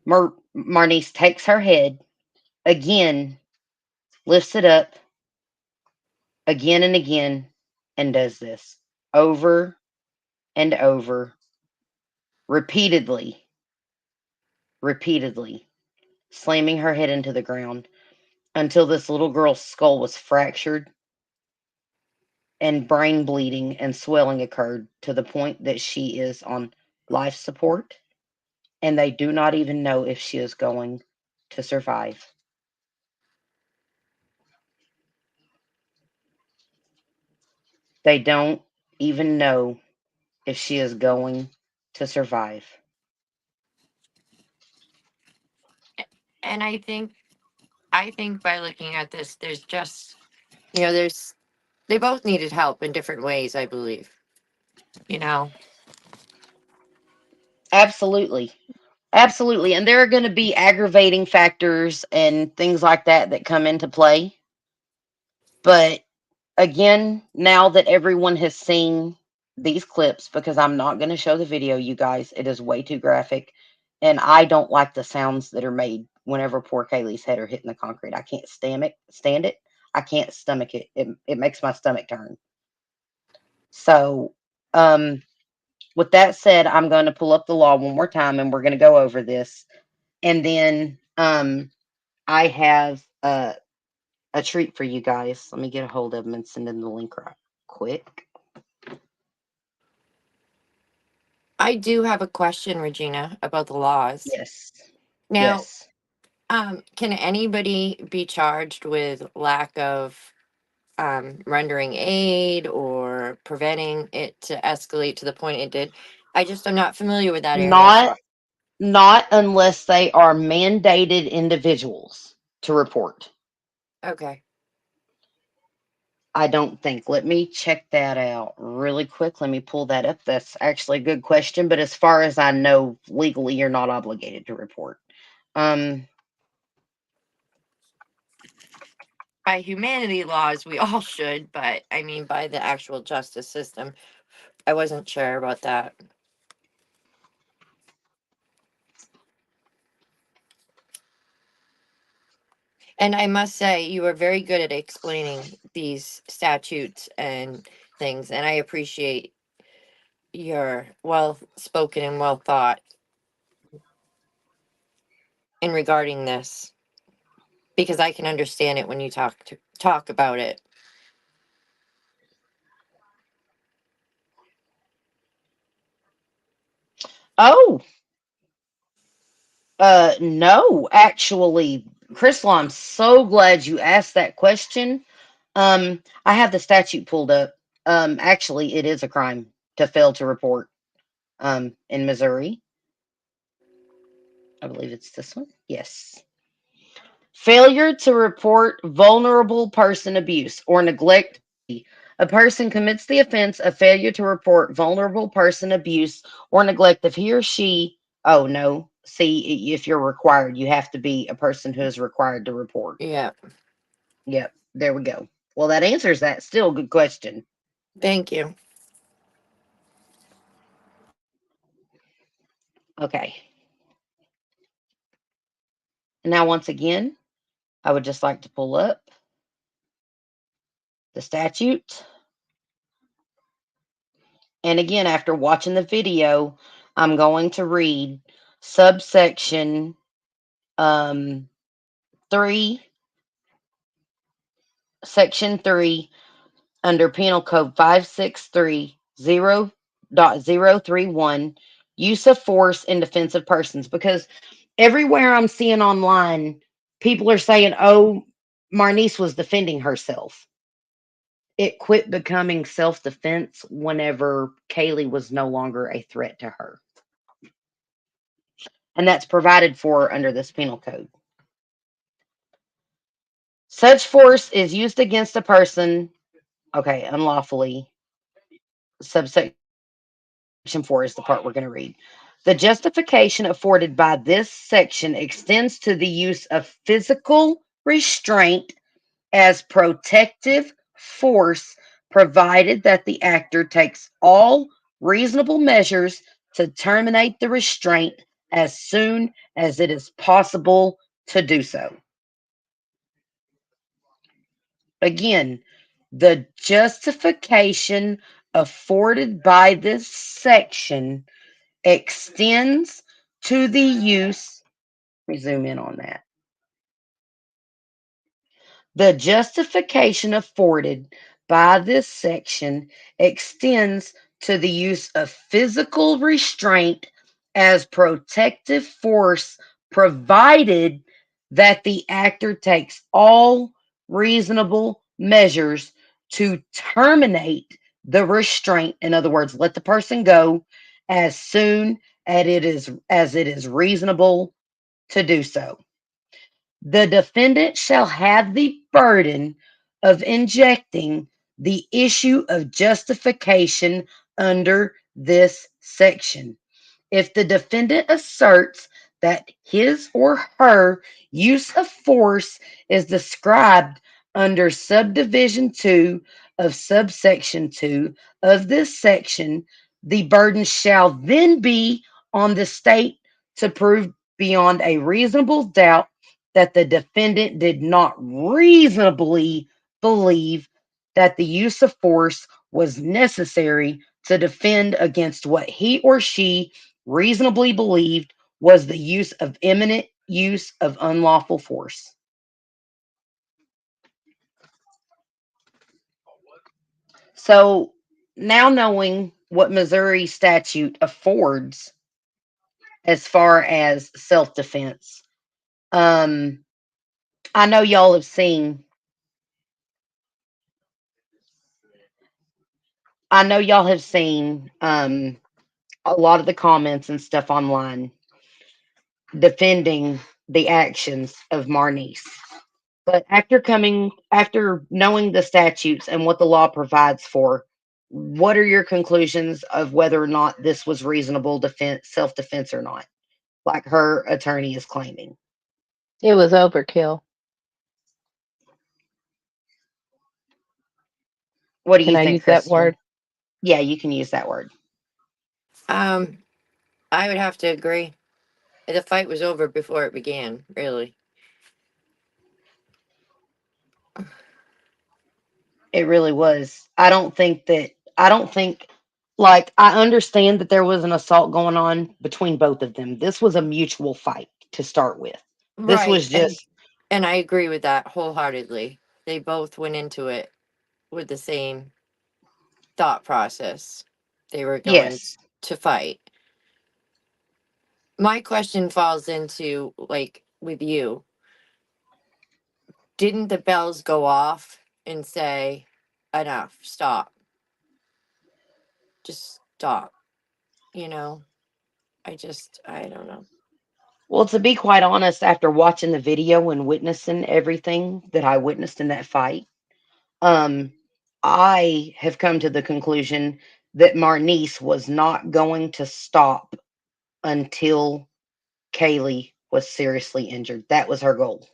S1: Marnice takes her head again, lifts it up again and again, and does this over and over, repeatedly, repeatedly, slamming her head into the ground until this little girl's skull was fractured and brain bleeding and swelling occurred to the point that she is on life support, and they do not even know if she is going to survive. They don't even know if she is going to survive.
S3: And I think by looking at this, there's just there's they both needed help in different ways. I believe. You know.
S1: Absolutely. Absolutely. And there are going to be aggravating factors and things like that that come into play. But again, now that everyone has seen these clips, because I'm not going to show the video, you guys, it is way too graphic. And I don't like the sounds that are made whenever poor Kaylee's head are hitting the concrete. I can't stand it. I can't stomach it. It makes my stomach turn. So, um, With that said, I'm going to pull up the law one more time and we're going to go over this. And then I have a treat for you guys. Let me get a hold of them and send them the link right quick.
S3: I do have a question, Regina, about the laws.
S1: Yes.
S3: Now,
S1: Yes.
S3: can anybody be charged with lack of rendering aid or preventing it to escalate to the point it did? I just am not familiar with that area. So,
S1: Not unless they are mandated individuals to report.
S3: okay.
S1: I don't think. Let me check that out really quick. Let me pull that up. That's actually a good question, but as far as I know, legally you're not obligated to report. Um
S3: By humanity laws, we all should, but I mean, by the actual justice system, I wasn't sure about that. And I must say, you are very good at explaining these statutes and things, and I appreciate your well spoken and well thought in regarding this because I can understand it when you talk about it.
S1: oh, no, actually, Crystal, I'm so glad you asked that question. I have the statute pulled up. Actually, it is a crime to fail to report in Missouri. I believe it's this one. Yes. Failure to report vulnerable person abuse or neglect. A person commits the offense of failure to report vulnerable person abuse or neglect if he or she, oh no, see, if you're required, you have to be a person who is required to report.
S3: Yeah.
S1: Yep, there we go. Well, that answers that. Still good question.
S3: Thank you.
S1: Okay. And now, once again, I would just like to pull up the statute. And again, after watching the video, I'm going to read subsection um, 3, section 3, under Penal Code 563.0.031, use of force in defense of persons. Because everywhere I'm seeing online, people are saying, oh, Marnice was defending herself. It quit becoming self defense whenever Kaylee was no longer a threat to her. And that's provided for under this penal code. Such force is used against a person, okay, unlawfully. Subsection 4 is the part we're going to read. The justification afforded by this section extends to the use of physical restraint as protective force, provided that the actor takes all reasonable measures to terminate the restraint as soon as it is possible to do so. Again, the justification afforded by this section extends to the use, let me zoom in on that. The justification afforded by this section extends to the use of physical restraint as protective force, provided that the actor takes all reasonable measures to terminate the restraint. In other words, let the person go as soon as it is reasonable to do so. The defendant shall have the burden of injecting the issue of justification under this section. If the defendant asserts that his or her use of force is described under subdivision 2 of subsection 2 of this section, the burden shall then be on the state to prove beyond a reasonable doubt that the defendant did not reasonably believe that the use of force was necessary to defend against what he or she reasonably believed was the use of imminent use of unlawful force. So now knowing what Missouri statute affords as far as self defense, um, I know y'all have seen. I know y'all have seen a lot of the comments and stuff online defending the actions of Marnice. But after knowing the statutes and what the law provides for, what are your conclusions of whether or not this was reasonable defense, self defense or not, like her attorney is claiming?
S2: It was overkill.
S1: What do
S2: Can
S1: you
S2: I
S1: think,
S2: use that
S1: Crystal?
S2: word?
S1: Yeah, you can use that word.
S3: Um, I would have to agree. The fight was over before it began, really.
S1: It really was. I don't think, like, I understand that there was an assault going on between both of them. This was a mutual fight to start with. This
S3: Right.
S1: was just,
S3: And I agree with that wholeheartedly. They both went into it with the same thought process. They were going
S1: yes.
S3: to fight. My question falls into, like, with you, didn't the bells go off and say, enough, stop, just stop? You know, I don't know.
S1: Well, to be quite honest, after watching the video and witnessing everything that I witnessed in that fight, um, I have come to the conclusion that Marnice was not going to stop until Kaylee was seriously injured. That was her goal,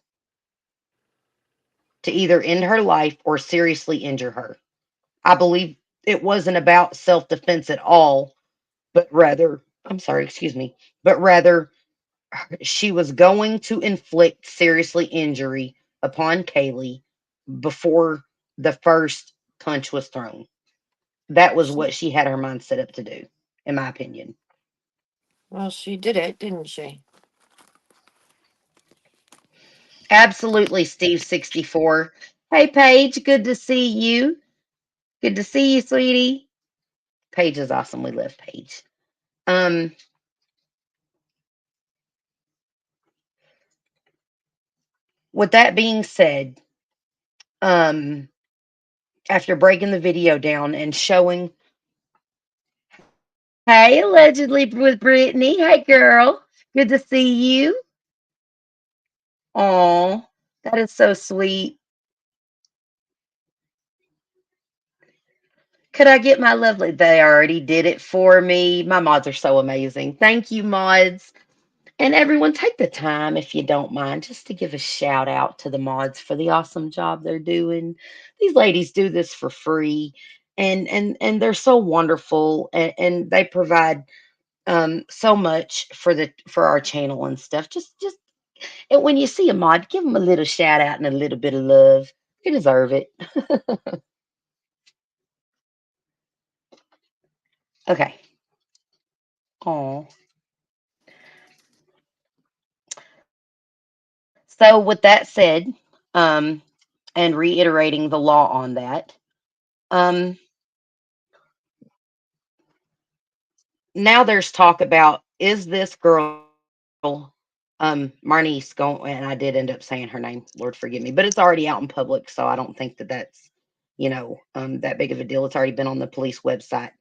S1: to either end her life or seriously injure her. I believe it wasn't about self defense at all, but rather, I'm sorry, excuse me, but rather she was going to inflict seriously injury upon Kaylee before the first punch was thrown. That was what she had her mind set up to do, in my opinion.
S3: Well, she did it, didn't she?
S1: Absolutely, Steve64. Hey, Paige, good to see you. Good to see you, sweetie. Paige is awesome. We love Paige. Um, with that being said, um, after breaking the video down and showing, hey, allegedly with Brittany. Hey, girl. Good to see you. Aw, that is so sweet. Could I get my lovely? They already did it for me. My mods are so amazing. Thank you, mods. And everyone, take the time, if you don't mind, just to give a shout out to the mods for the awesome job they're doing. These ladies do this for free, and they're so wonderful, and they provide so much for our channel and stuff. Just and when you see a mod, give them a little shout out and a little bit of love. They deserve it. Okay. Oh. So with that said, um, and reiterating the law on that, um, now there's talk about, is this girl, Marnice, going, and I did end up saying her name, Lord forgive me, but it's already out in public, so I don't think that that's, that big of a deal. It's already been on the police website.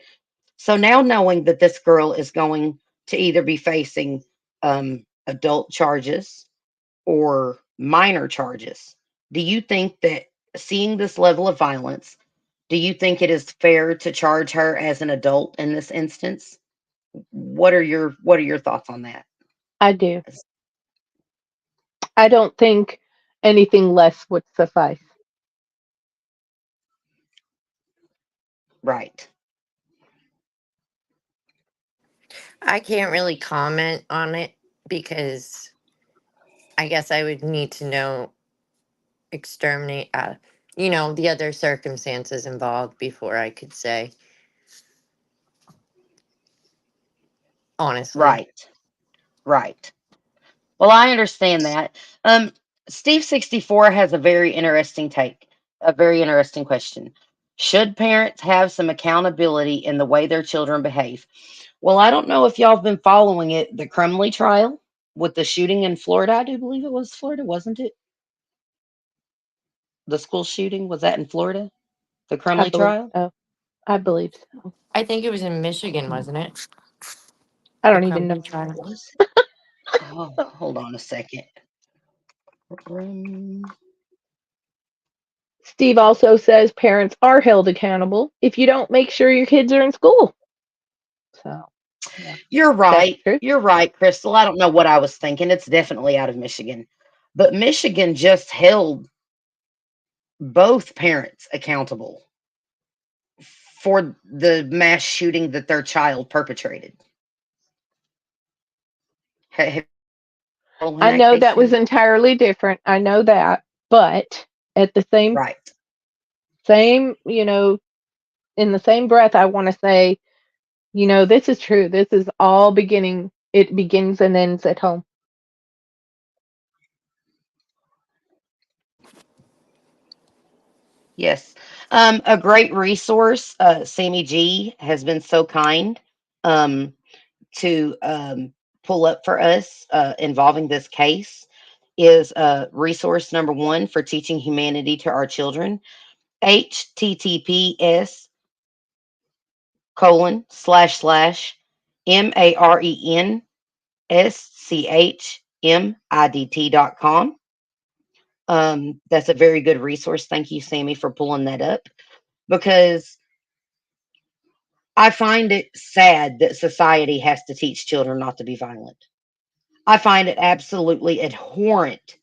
S1: So now knowing that this girl is going to either be facing adult charges or minor charges, do you think that, seeing this level of violence, do you think it is fair to charge her as an adult in this instance? What are your thoughts on that?
S2: I do. I don't think anything less would suffice.
S1: Right.
S3: I can't really comment on it because I guess I would need to know exterminate, the other circumstances involved before I could say. honestly.
S1: Right. Right. Well, I understand that. Um, Steve 64 has a very interesting take, a very interesting question. Should parents have some accountability in the way their children behave? Well, I don't know if y'all have been following it, the Crumley trial with the shooting in Florida. I do believe it was Florida, wasn't it? The school shooting was that in Florida? The
S2: I
S1: Crumley
S2: believe
S1: trial?
S2: so. I believe so.
S3: I think it was in Michigan, wasn't it?
S2: I
S3: The
S2: don't even know.
S3: Crumbly trial.
S1: Was oh, hold on a second. Um,
S2: Steve also says parents are held accountable if you don't make sure your kids are in school. So, yeah,
S1: You're
S2: that's
S1: right.
S2: true.
S1: You're right, Crystal. I don't know what I was thinking. It's definitely out of Michigan. But Michigan just held both parents accountable for the mass shooting that their child perpetrated. Have you been following
S2: I
S1: that
S2: know
S1: case,
S2: that was
S1: Jamie?
S2: entirely different. I know that, but at the
S1: Right.
S2: same, in the same breath, I want to say, this is true. This is all beginning. It begins and ends at home.
S1: Yes. A great resource, Sammy G has been so kind um, to pull up for us involving this case is resource number one for teaching humanity to our children. HTTPS colon slash slash MARENSCHMIDT.com. That's a very good resource. Thank you, Sammy, for pulling that up because I find it sad that society has to teach children not to be violent. I find it absolutely abhorrent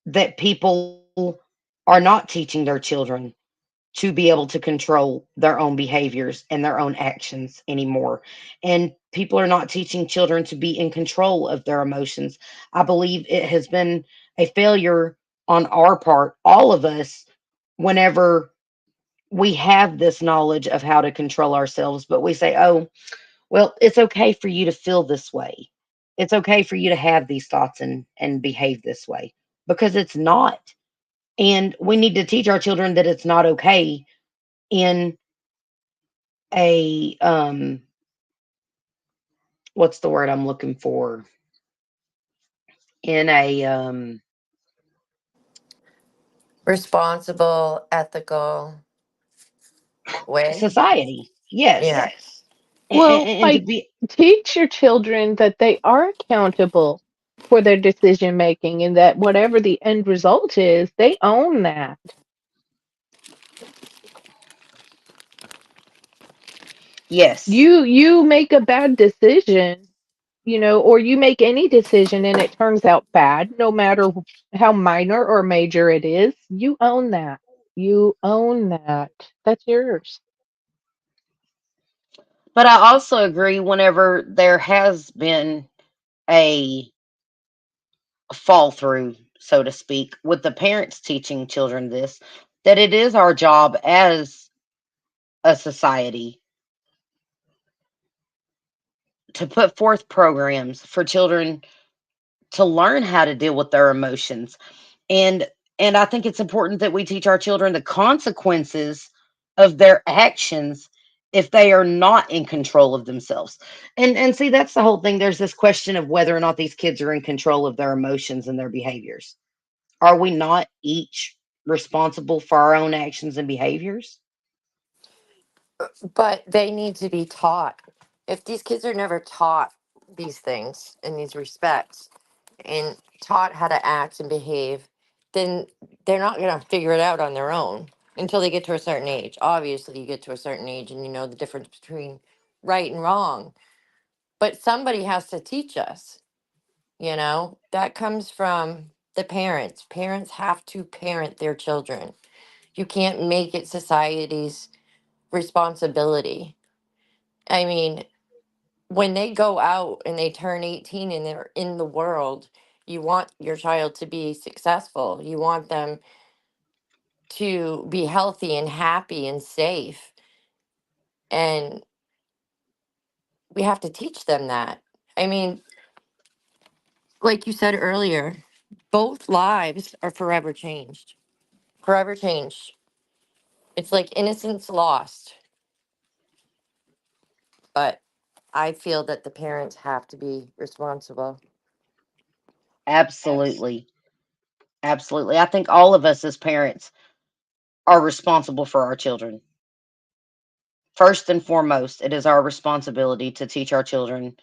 S1: that people are not teaching their children to be able to control their own behaviors and their own actions anymore. And people are not teaching children to be in control of their emotions. I believe it has been a failure on our part, all of us, whenever we have this knowledge of how to control ourselves, but we say, oh, well, it's okay for you to feel this way. It's okay for you to have these thoughts and behave this way because it's not. And we need to teach our children that it's not okay in a what's the word I'm looking for? In a
S3: Responsible, ethical way.
S1: society. Yes.
S3: Yeah.
S2: Well,
S1: And to
S2: like,
S1: be
S2: teach your children that they are accountable for their decision making and that whatever the end result is, they own that.
S1: yes.
S2: You make a bad decision, or you make any decision and it turns out bad, no matter how minor or major it is, you own that. You own that. That's yours.
S1: But I also agree whenever there has been a fall through, so to speak, with the parents teaching children this, that it is our job as a society to put forth programs for children to learn how to deal with their emotions. And and I think it's important that we teach our children the consequences of their actions if they are not in control of themselves. And see, that's the whole thing. There's this question of whether or not these kids are in control of their emotions and their behaviors. Are we not each responsible for our own actions and behaviors?
S3: But they need to be taught. If these kids are never taught these things in these respects and taught how to act and behave, then they're not going to figure it out on their own until they get to a certain age. Obviously, you get to a certain age and you know the difference between right and wrong. But somebody has to teach us, that comes from the parents. Parents have to parent their children. You can't make it society's responsibility. I mean, when they go out and they turn 18 and they're in the world, you want your child to be successful. You want them to be healthy and happy and safe. And we have to teach them that. I mean, like you said earlier, both lives are forever changed. Forever changed. It's like innocence lost. But I feel that the parents have to be responsible.
S1: Absolutely. Absolutely. I think all of us as parents are responsible for our children. First and foremost, it is our responsibility to teach our children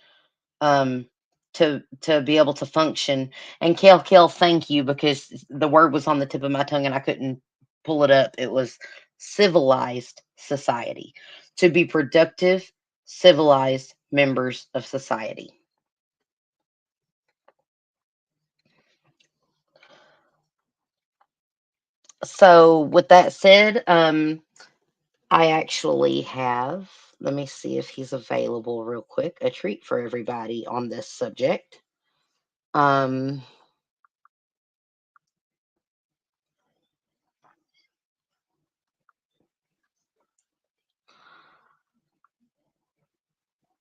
S1: um to be able to function. And Kel, thank you, because the word was on the tip of my tongue and I couldn't pull it up. It was civilized society. To be productive, civilized members of society. So with that said, I actually have, let me see if he's available real quick, a treat for everybody on this subject. Um,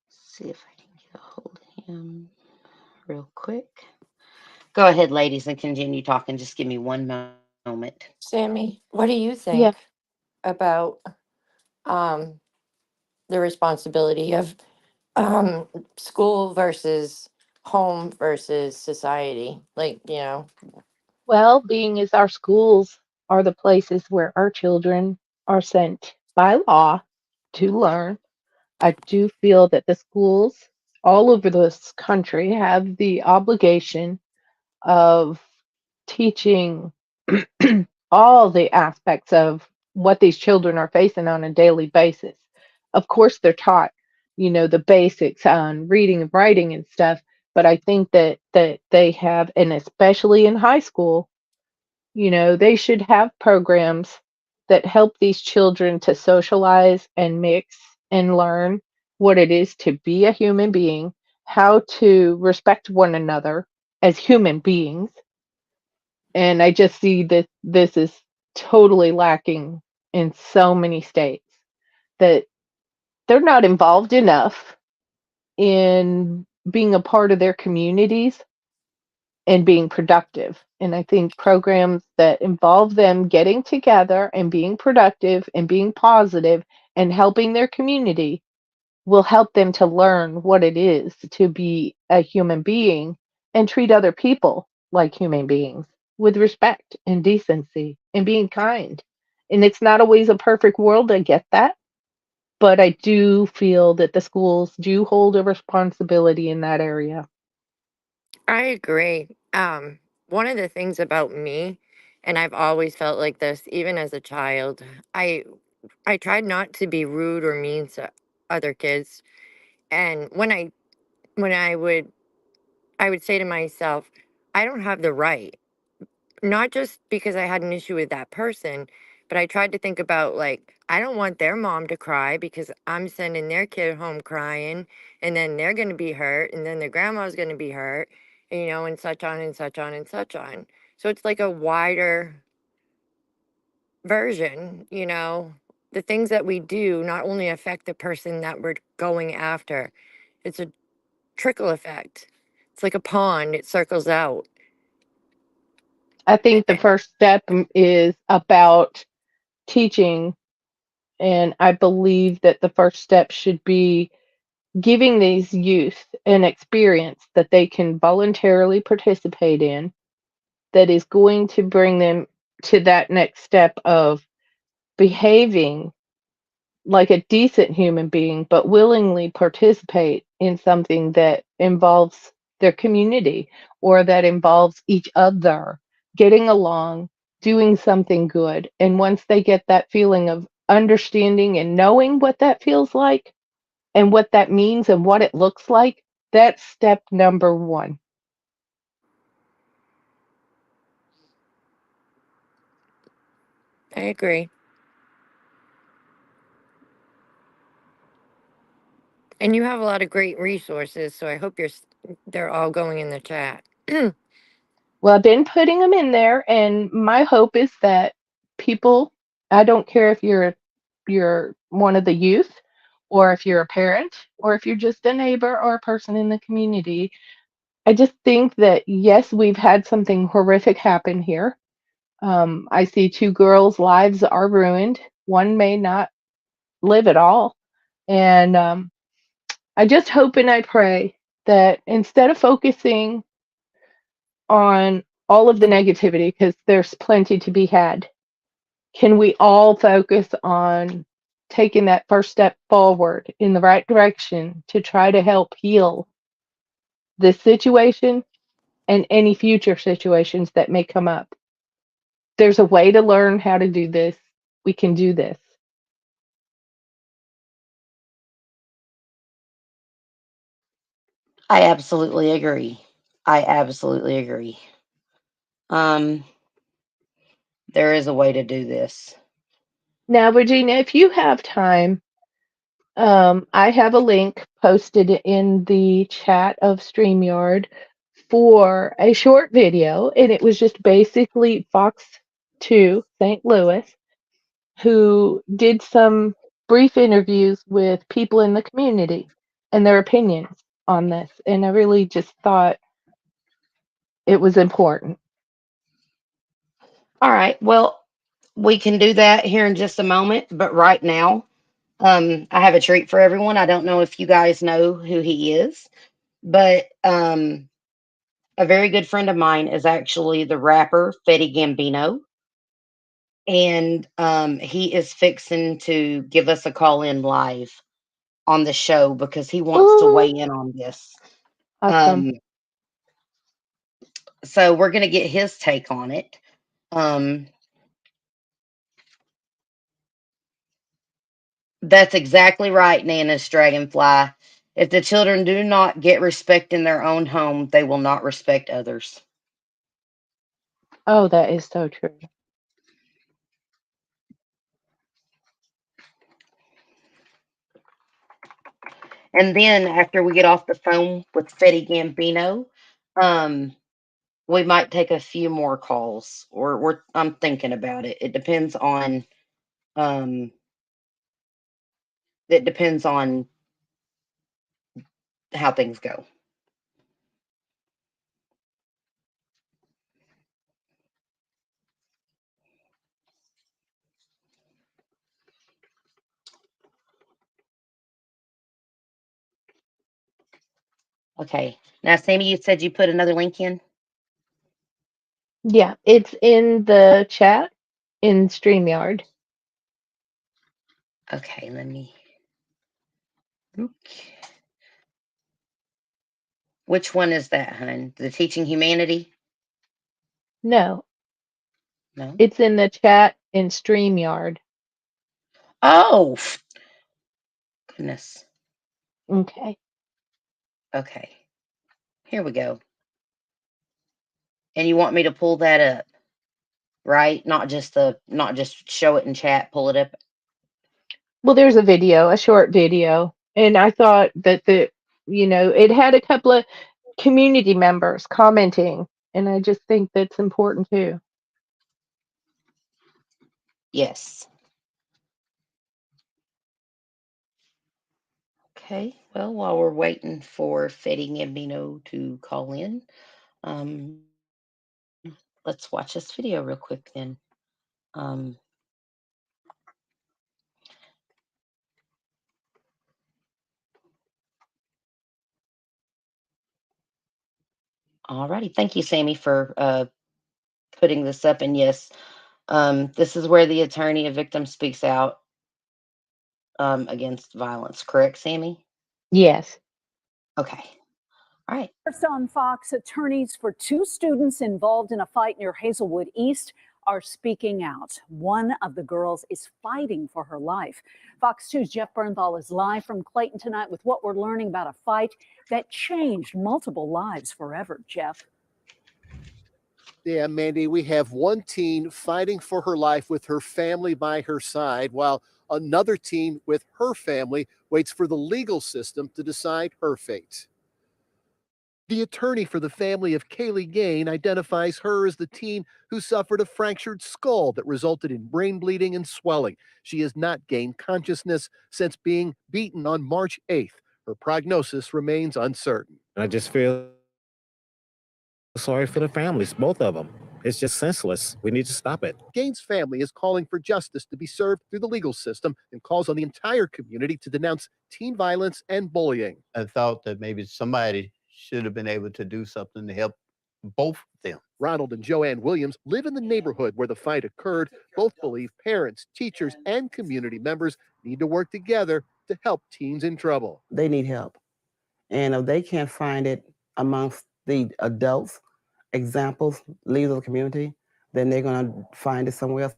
S1: see if I can get a hold of him real quick. Go ahead, ladies, and continue talking. Just give me one moment.
S3: Sammy, what do you
S2: Yeah.
S3: think about um, the responsibility of um, school versus home versus society? Like, you know,
S2: Well, being as our schools are the places where our children are sent by law to learn, I do feel that the schools all over this country have the obligation of teaching all the aspects of what these children are facing on a daily basis. Of course, they're taught, the basics on reading and writing and stuff, but I think that they have, and especially in high school, they should have programs that help these children to socialize and mix and learn what it is to be a human being, how to respect one another as human beings. And I just see that this is totally lacking in so many states, that they're not involved enough in being a part of their communities and being productive. And I think programs that involve them getting together and being productive and being positive and helping their community will help them to learn what it is to be a human being and treat other people like human beings with respect and decency and being kind. And it's not always a perfect world, I get that, but I do feel that the schools do hold a responsibility in that area.
S3: I agree. One of the things about me, and I've always felt like this, even as a child, I I tried not to be rude or mean to other kids. And when I would say to myself, I don't have the right. Not just because I had an issue with that person, but I tried to think about, like, I don't want their mom to cry because I'm sending their kid home crying, and then they're going to be hurt, and then their grandma's going to be hurt, and such on and such on and such on. So it's like a wider version. The things that we do not only affect the person that we're going after, it's a trickle effect. It's like a pond, it circles out.
S2: I think the first step is about teaching, and I believe that the first step should be giving these youth an experience that they can voluntarily participate in, that is going to bring them to that next step of behaving like a decent human being, but willingly participate in something that involves their community or that involves each other, getting along, doing something good. And once they get that feeling of understanding and knowing what that feels like and what that means and what it looks like, that's step number one.
S3: I agree. And you have a lot of great resources, so I hope they're all going in the chat.
S2: Well, I've been putting them in there, and my hope is that people, I don't care if you're one of the youth or if you're a parent, or if you're just a neighbor or a person in the community. I just think that, yes, we've had something horrific happen here. I see two girls' lives are ruined. One may not live at all. And I just hope and I pray that instead of focusing on all of the negativity, because there's plenty to be had, can we all focus on taking that first step forward in the right direction to try to help heal this situation and any future situations that may come up? There's a way to learn how to do this. We can do this.
S1: I absolutely agree. I absolutely agree. Um, there is a way to do this.
S2: Now, Regina, if you have time, I have a link posted in the chat of StreamYard for a short video, and it was just basically Fox 2 St. Louis, who did some brief interviews with people in the community and their opinions on this. And I really just thought it was important.
S1: All right. Well, we can do that here in just a moment, but right now, I have a treat for everyone. I don't know if you guys know who he is, but a very good friend of mine is actually the rapper Fetty Gambino, and he is fixing to give us a call in live on the show because he wants to weigh
S2: Ooh,
S1: in on this.
S2: awesome.
S1: Um, so we're gonna get his take on it. Um, that's exactly right, Nana's Dragonfly. If the children do not get respect in their own home, they will not respect others.
S2: Oh, that is so true.
S1: And then after we get off the phone with Fetty Gambino, um, we might take a few more calls, or I'm thinking about it. Um, it depends on how things go. Okay. Now, Sammy, you said you put another link in.
S2: Yeah, it's in the chat in StreamYard.
S1: Okay, let me. Okay. Which one is that, hun? The Teaching Humanity?
S2: No,
S1: No.
S2: it's in the chat in StreamYard.
S1: Oh, goodness.
S2: Okay.
S1: Okay. Here we go. And you want me to pull that up, right? Not just show it in chat, pull it up.
S2: Well, there's a video, a short video, and I thought that it had a couple of community members commenting, and I just think that's important too.
S1: Yes. Okay. Well, while we're waiting for Fetty Gambino to call in, let's watch this video real quick then. Um, Alrighty. Thank you, Sammy, for putting this up. And yes, this is where the attorney of victim speaks out against violence. Correct, Sammy?
S2: Yes.
S1: Okay. All right.
S4: First on Fox, attorneys for two students involved in a fight near Hazelwood East are speaking out. One of the girls is fighting for her life. Fox 2's Jeff Bernthal is live from Clayton tonight with what we're learning about a fight that changed multiple lives forever. Jeff.
S5: Yeah, Mandy, we have one teen fighting for her life with her family by her side, while another teen with her family waits for the legal system to decide her fate. The attorney for the family of Kaylee Gain identifies her as the teen who suffered a fractured skull that resulted in brain bleeding and swelling. She has not gained consciousness since being beaten on March 8th. Her prognosis remains uncertain.
S6: I just feel sorry for the families, both of them. It's just senseless. We need to stop it.
S5: Gaines' family is calling for justice to be served through the legal system and calls on the entire community to denounce teen violence and bullying.
S7: I thought that maybe somebody should have been able to do something to help both of them.
S5: Ronald and Joanne Williams live in the neighborhood where the fight occurred. Both believe parents, teachers, and community members need to work together to help teens in trouble.
S8: They need help. And if they can't find it amongst the adults, examples, leaders of the community, then they're going to find it somewhere else,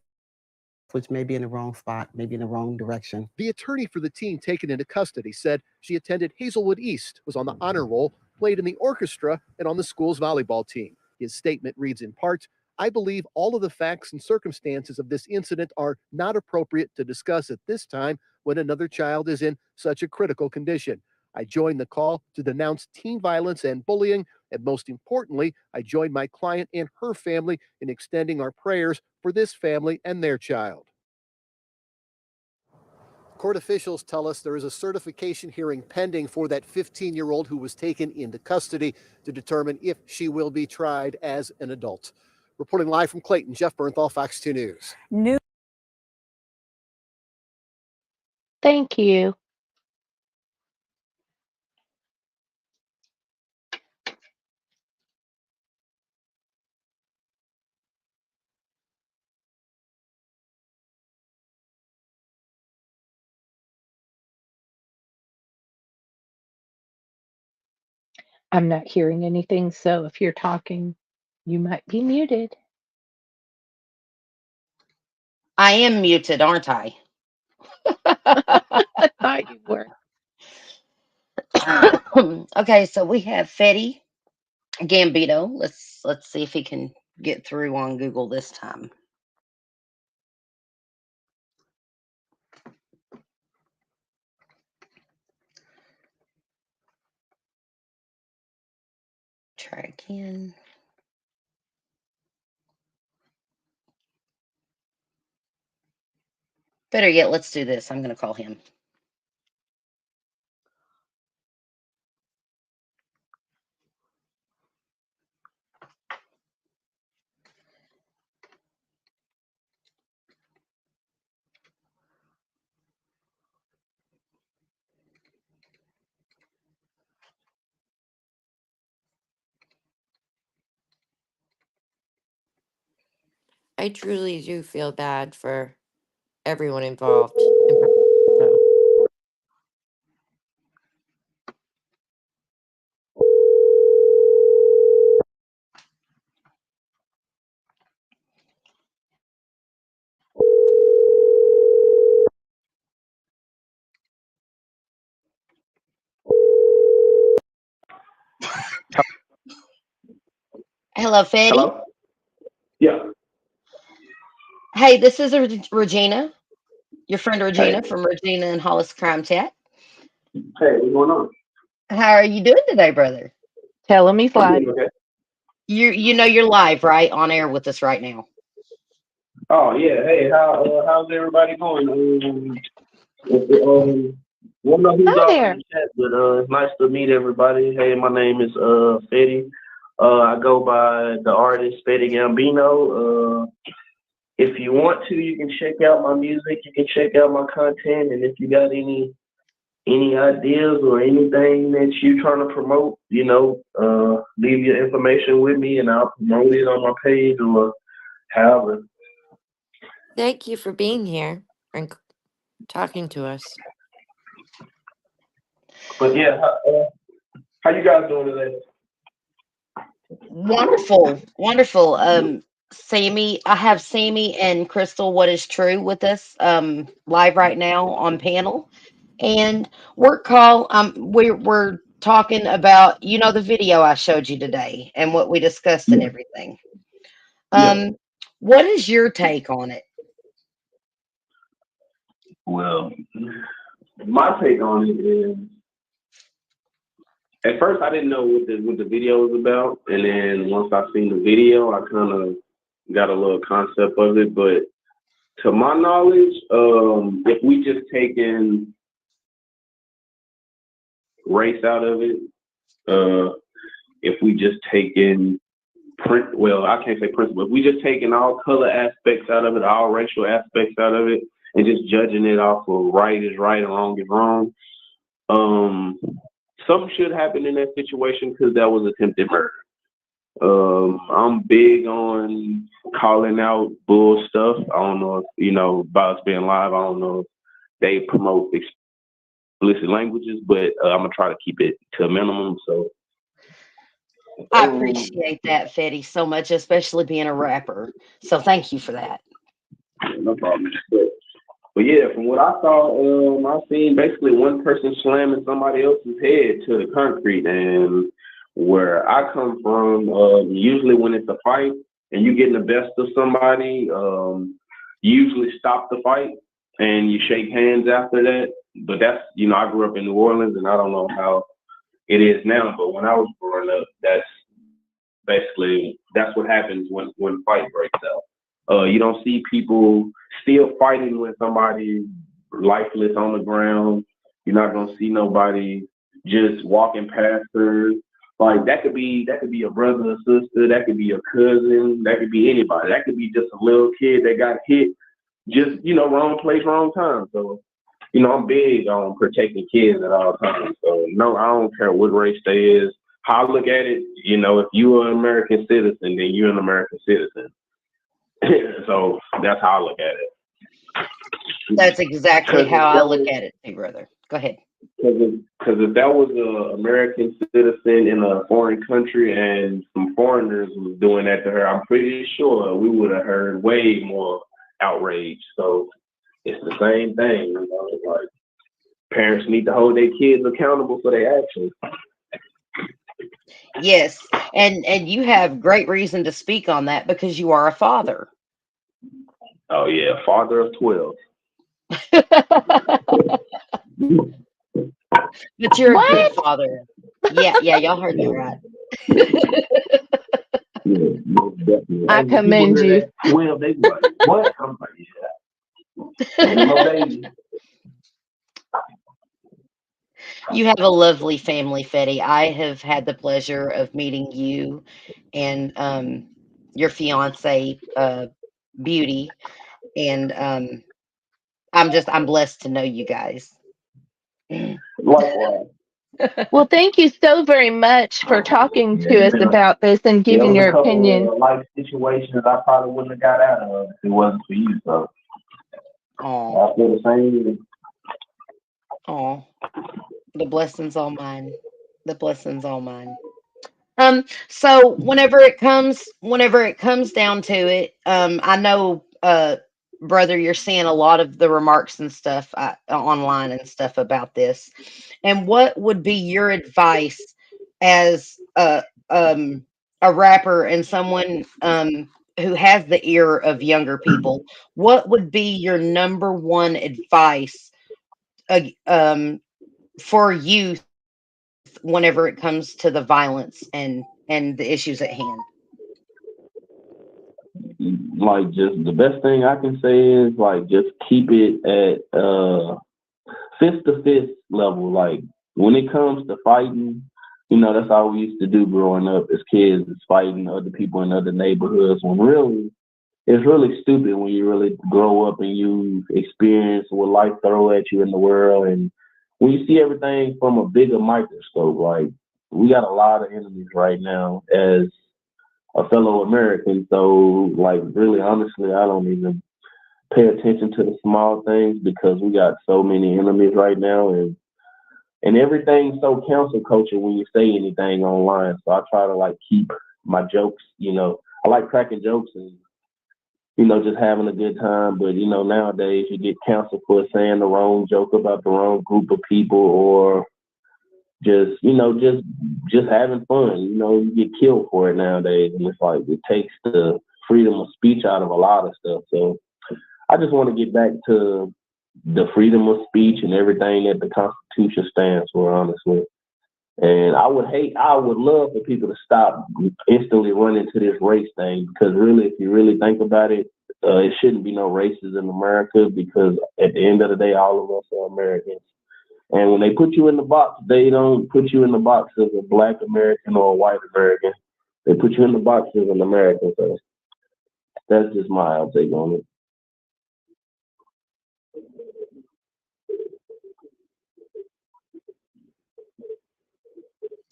S8: which may be in the wrong spot, maybe in the wrong direction.
S5: The attorney for the teen taken into custody said she attended Hazelwood East, was on the honor roll, played in the orchestra, and on the school's volleyball team. His statement reads in part, "I believe all of the facts and circumstances of this incident are not appropriate to discuss at this time when another child is in such a critical condition. I join the call to denounce teen violence and bullying, and most importantly, I join my client and her family in extending our prayers for this family and their child." Court officials tell us there is a certification hearing pending for that 15-year-old who was taken into custody to determine if she will be tried as an adult. Reporting live from Clayton, Jeff Bernthal, Fox 2 News.
S2: Thank you. I'm not hearing anything, so if you're talking, you might be muted.
S1: I am muted, aren't I?
S2: I thought you were.
S1: Okay, so we have Fetty Gambito. Let's see if he can get through on Google this time. Try again. Better yet, let's do this. I'm going to call him.
S3: I truly do feel bad for everyone involved. So,
S1: Hello, Fetty.
S9: Hello? Yeah.
S1: Hey, this is Regina, your friend Regina
S9: Hey.
S1: from Regina and Hollis Crime Chat.
S9: Hey, what's going on?
S1: How are you doing today, brother?
S2: Tell him he's
S9: I'm
S2: live.
S9: doing okay.
S1: You know you're live, right? On air with us right now.
S9: Oh yeah. Hey, how's everybody going? Won't know who's
S2: Hi
S9: all
S2: there.
S9: in the chat, but it's nice to meet everybody. Hey, my name is Fetty. I go by the artist Fetty Gambino. If you want to, you can check out my music. You can check out my content, and if you got any ideas or anything that you're trying to promote, leave your information with me, and I'll promote it on my page or however.
S3: thank you for being here and talking to us.
S9: But yeah, how you guys doing today?
S1: Wonderful, wonderful. Sammy, I have Sammy and Crystal What Is True with us live right now on panel. And work call, we're talking about, the video I showed you today and what we discussed and
S9: Yeah.
S1: everything.
S9: Yeah.
S1: What is your take on it?
S9: Well, my take on it is At first, I didn't know what the video was about, and then once I seen the video, I kind of got a little concept of it. But to my knowledge, if we just taking race out of it, if we just taking print, well, I can't say principle. If we just taking all color aspects out of it, all racial aspects out of it, and just judging it off of right is right and wrong is wrong, something should happen in that situation because that was attempted murder. I'm big on calling out bull stuff. I don't know if you know about us being live. I don't know if they promote explicit languages, but I'm gonna try to keep it to a minimum. So
S1: I appreciate that, Fetty, so much, especially being a rapper. So thank you for that.
S9: no problem. But yeah, from what I saw, I seen basically one person slamming somebody else's head to the concrete. And where I come from, usually when it's a fight and you getting the best of somebody, you usually stop the fight and you shake hands after that. But that's, I grew up in New Orleans and I don't know how it is now. But when I was growing up, that's what happens when fight breaks out. You don't see people still fighting when somebody's lifeless on the ground. You're not gonna see nobody just walking past her. Like that could be a brother or sister, that could be a cousin, that could be anybody. That could be just a little kid that got hit, just wrong place, wrong time. So, I'm big on protecting kids at all times. So no, I don't care what race they is. How I look at it, if you're an American citizen, then you're an American citizen. So that's how I look at it.
S1: That's exactly how I look at it too, brother. Go ahead.
S9: Because if that was an American citizen in a foreign country and some foreigners was doing that to her, I'm pretty sure we would have heard way more outrage. So it's the same thing, like parents need to hold their kids accountable for their actions.
S1: Yes, and you have great reason to speak on that because you are a father.
S9: Oh yeah, father of 12.
S1: But you're a good father. Yeah, y'all heard that right.
S9: Yeah, most definitely.
S2: I
S9: And when people
S2: commend
S9: hear
S2: you.
S9: that 12, they be like, what? I'm like, yeah. Ain't no baby.
S1: You have a lovely family, Fetty. I have had the pleasure of meeting you and your fiance, Beauty, and I'm blessed to know you guys.
S9: Likewise.
S2: Well, thank you so very much for talking to us
S9: Yeah.
S2: about this and
S9: There
S2: giving
S9: was
S2: your
S9: a couple
S2: opinion.
S9: of life situations I probably wouldn't have got out of if it wasn't for you. So
S1: Oh,
S9: I feel the same.
S1: oh, the blessings all mine. The blessings all mine. So whenever it comes down to it, I know, brother, you're seeing a lot of the remarks and stuff online and stuff about this. And what would be your advice as a rapper and someone who has the ear of younger people? What would be your number one advice uh, um, for youth whenever it comes to the violence and the issues at hand?
S9: Like, just the best thing I can say is like just keep it at fist to fist level. Like when it comes to fighting, that's all we used to do growing up as kids, is fighting other people in other neighborhoods. When really, it's really stupid when you really grow up and you experience what life throw at you in the world, and when you see everything from a bigger microscope. Like we got a lot of enemies right now as a fellow American. So like really honestly, I don't even pay attention to the small things because we got so many enemies right now, and everything's so cancel culture when you say anything online. So I try to like keep my jokes, I like cracking jokes and just having a good time. But nowadays you get canceled for saying the wrong joke about the wrong group of people, or just having fun. You get killed for it nowadays, and it's like it takes the freedom of speech out of a lot of stuff. So I just want to get back to the freedom of speech and everything that the Constitution stands for, honestly. And I would love for people to stop instantly running to this race thing because really, if you really think about it, it shouldn't be no races in America because at the end of the day, all of us are Americans. And when they put you in the box, they don't put you in the box as a black American or a white American. They put you in the box as an American. So that's just my outtake on it.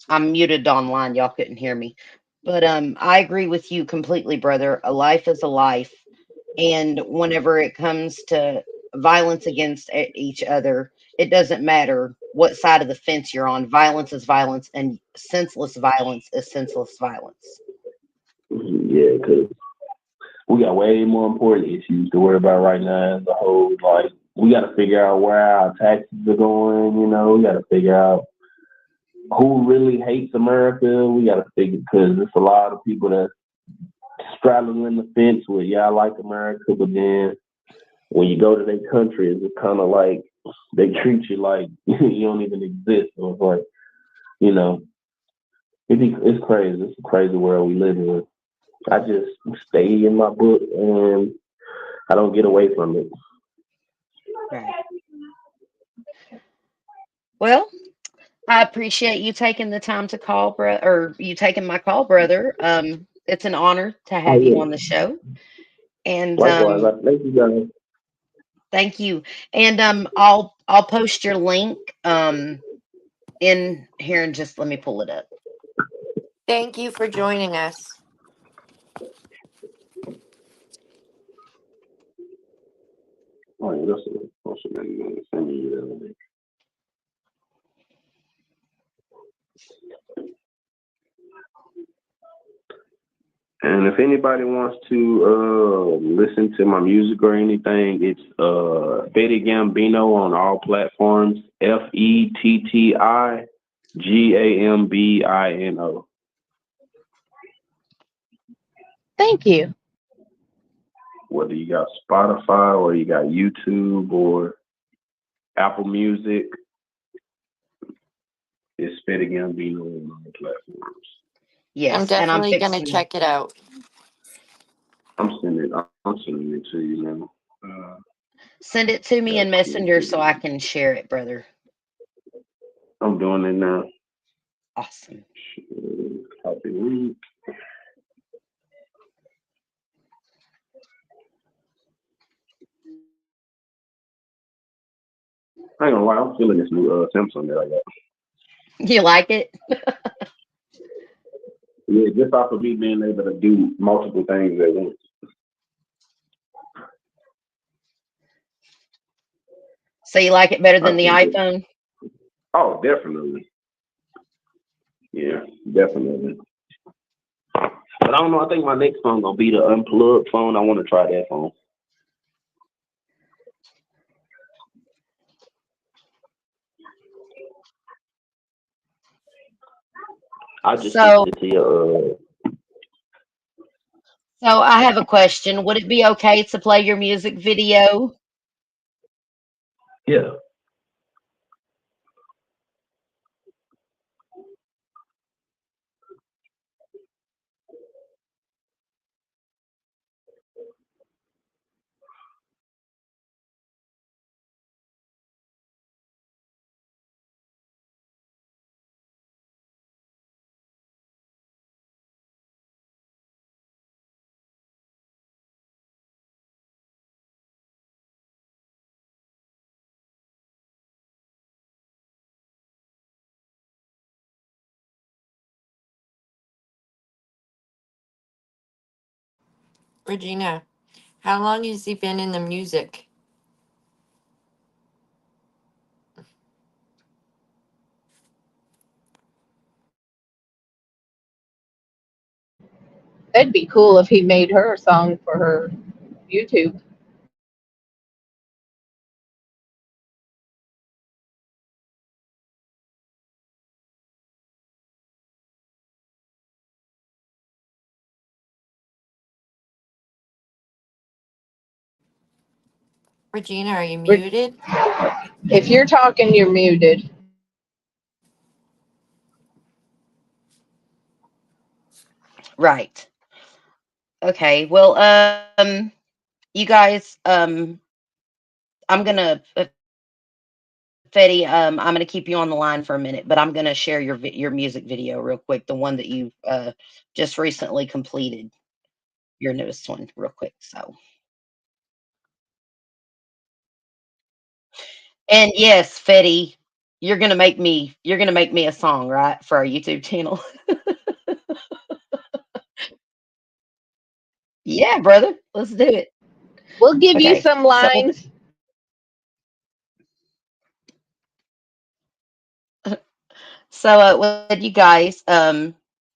S1: I'm muted online. Y'all couldn't hear me. But I agree with you completely, brother. A life is a life. And whenever it comes to violence against each other, it doesn't matter what side of the fence you're on. Violence is violence, and senseless violence is senseless violence.
S9: Yeah, because we got way more important issues to worry about right now as a whole. Like, we got to figure out where our taxes are going. We got to figure out who really hates America. We got to figure because there's a lot of people that straddling the fence with, yeah, I like America, but then when you go to their country, it's kind of like they treat you like you don't even exist. So it's like, you know, it's crazy. It's a crazy world we live in. I just stay in my book and I don't get away from it.
S1: Right. Well, I appreciate you taking the time to call, or you taking my call, brother. It's an honor to
S9: Oh
S1: have you
S9: yeah.
S1: on the show, and
S9: Likewise, I thank you guys.
S1: thank you. And I'll post your link in here and just let me pull it up.
S3: Thank you for joining us.
S9: Oh yeah, that's awesome. Send me that. And if anybody wants to listen to my music or anything, it's Fetty Gambino on all platforms. FETTIGAMBINO.
S2: Thank you.
S9: Whether you got Spotify or you got YouTube or Apple Music, it's Fetty Gambino on all platforms.
S3: I'm
S1: Yes, and I'm
S3: definitely going to
S1: fixing.
S3: check it out.
S9: I'm sending it to you now.
S1: Send it to me in
S9: That's
S1: Messenger so I
S9: cool.
S1: can share it, brother.
S9: I'm doing it now.
S1: Awesome.
S9: Copy link. I ain't gonna lie, I'm feeling this new Samsung that I got.
S1: You like it?
S9: Yeah, just off of me being able to do multiple things at once.
S1: So you like it better
S9: I
S1: than the
S9: think it.
S1: iPhone?
S9: Oh, definitely. Yeah, definitely. But I don't know. I think my next phone gonna be the unplugged phone. I want to try that phone. I just
S1: So,
S9: texted it to you.
S1: so I have a question. Would it be okay to play your music video?
S9: Yeah.
S3: Regina, how long has he been in the music?
S2: That'd be cool if he made her a song for her YouTube.
S3: Regina, are you
S2: Re-
S3: muted?
S2: If you're talking, you're muted.
S1: Right. Okay. Well, you guys, I'm gonna Fetty, I'm gonna keep you on the line for a minute, but I'm gonna share your music video real quick, the one that you just recently completed, your newest one, real quick. So, and yes, Fetty, you're gonna make me a song, right, for our YouTube channel? Yeah, brother, let's do it.
S2: We'll give you
S1: Okay,
S2: some
S1: so
S2: lines.
S1: with you guys,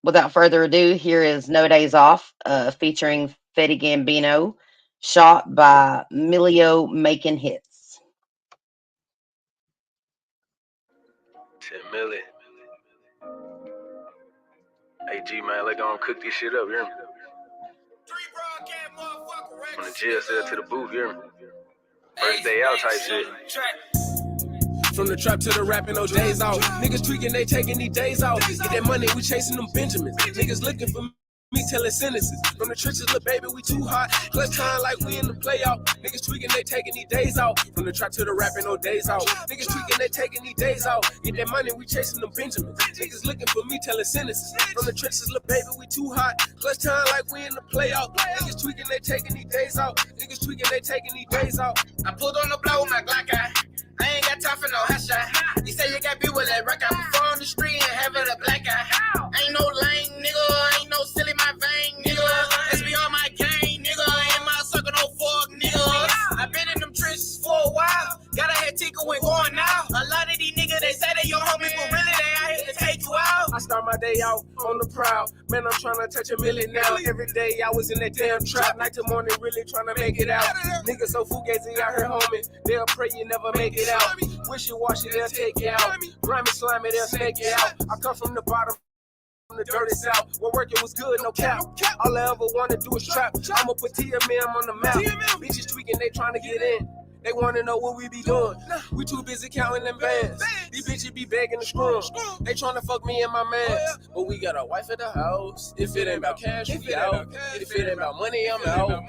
S1: without further ado, here is No Days Off, featuring Fetty Gambino, shot by Milio Making Hits.
S10: 10 million. Hey, G, man, let go and cook this shit up, you hear me? From the jail cell to the booth, you hear me? First day out type shit. From the trap to the rapping, no days out. Niggas tweaking, they taking these days out. Get that money, we chasing them Benjamins. Niggas looking for me telling sentences. From the trenches, little baby, we too hot. Clutch time like we in the playoff. Niggas tweaking, they taking these days out. From the trap to the rapping, no days out. Niggas tweaking, they taking these days out. Get that money, we chasing them Benjamins. Niggas looking for me telling sentences. From the trenches, little baby, we too hot. Clutch time like we in the playoff. Niggas tweaking, they taking these days out. Niggas tweaking, they taking these days out. I pulled on the blow with my Glock eye. I ain't got time for no hush shot. You say you got beat with that rock. I fall on the street and have it a black eye. Ain't no lame nigga, ain't no silly my vein nigga. Let's be on my game nigga. In my circle no fuck nigga. I been in them trenches for a while. Got a head tickle when going out. A lot of these niggas they say they your homies, but really they out here to take you out. I start my day out on the prowl. Man, I'm trying to touch a million now. Every day I was in that damn trap. Night to morning, really trying to make it out. Niggas so fugazi out here, homie. They'll pray you never make it out. Wish you wash it, they'll take you out. Grimy, slimy, they'll snake you out. I come from the bottom, from the dirty south. Where working was good, no cap. All I ever wanna do is trap. I'ma put TMM on the map. Bitches tweaking, they trying to get in. They wanna know what we be doing. We too busy counting them bands. These bitches be begging to screw 'em. They tryna fuck me and my mans. But we got a wife at the house. If it ain't about cash, we out. If it ain't about money, I'm out.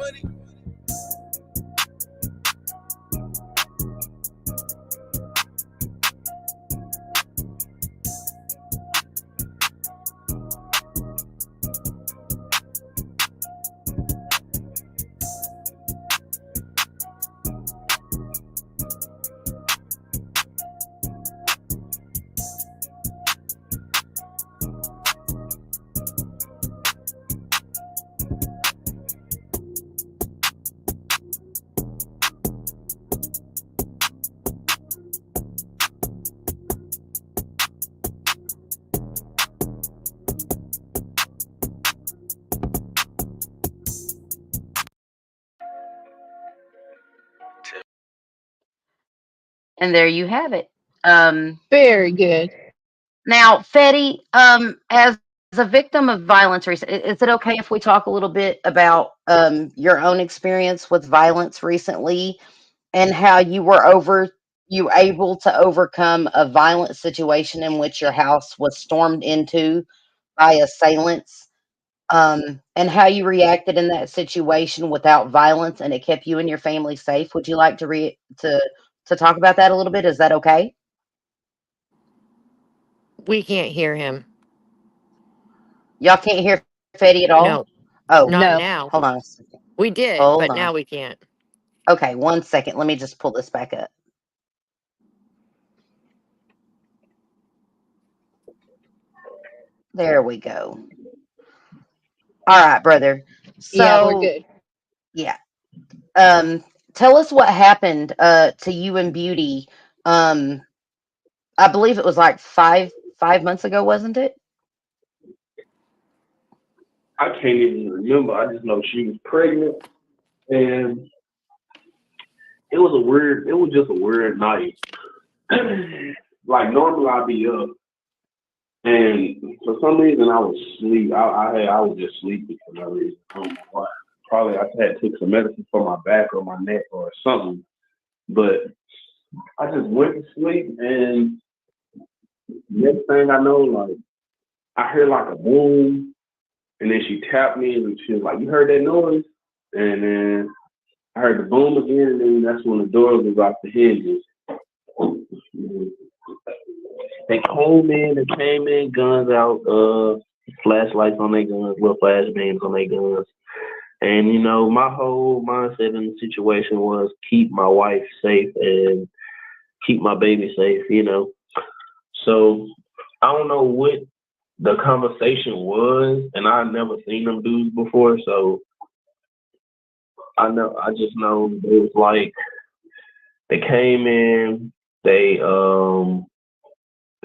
S1: And there you have it.
S2: Very good.
S1: Now, Fetty, as a victim of violence, is it okay if we talk a little bit about your own experience with violence recently and how you able to overcome a violent situation in which your house was stormed into by assailants, and how you reacted in that situation without violence and it kept you and your family safe? Would you like to talk about that a little bit? Is that okay?
S3: We can't hear him.
S1: Y'all can't hear Fetty at all?
S3: No,
S1: Oh,
S3: not
S2: No.
S3: now.
S1: hold on a second.
S3: We did,
S1: Hold
S3: but
S1: on.
S3: now we can't.
S1: Okay, 1 second. Let me just pull this back up. There we go. All right, brother.
S2: Yeah, we're
S1: So,
S2: good.
S1: yeah. Tell us what happened to you and Beauty. Um, I believe it was like five months ago, wasn't it?
S9: I can't even remember. I just know she was pregnant, and it was just a weird night. Like normally I'd be up, and for some reason I was asleep. I was just sleepy for no reason. I don't know why. Probably I had took some medicine for my back or my neck or something. But I just went to sleep, and next thing I know, like I hear like a boom, And then she tapped me and she was like, "You heard that noise?" And then I heard the boom again, and then that's when the door was off the hinges. They came in, guns out, flashlights on their guns, little flashbangs on their guns. And, you know, my whole mindset in the situation was keep my wife safe and keep my baby safe, you know. So I don't know what the conversation was, and I've never seen them dudes before. So I just know it was like they came in, they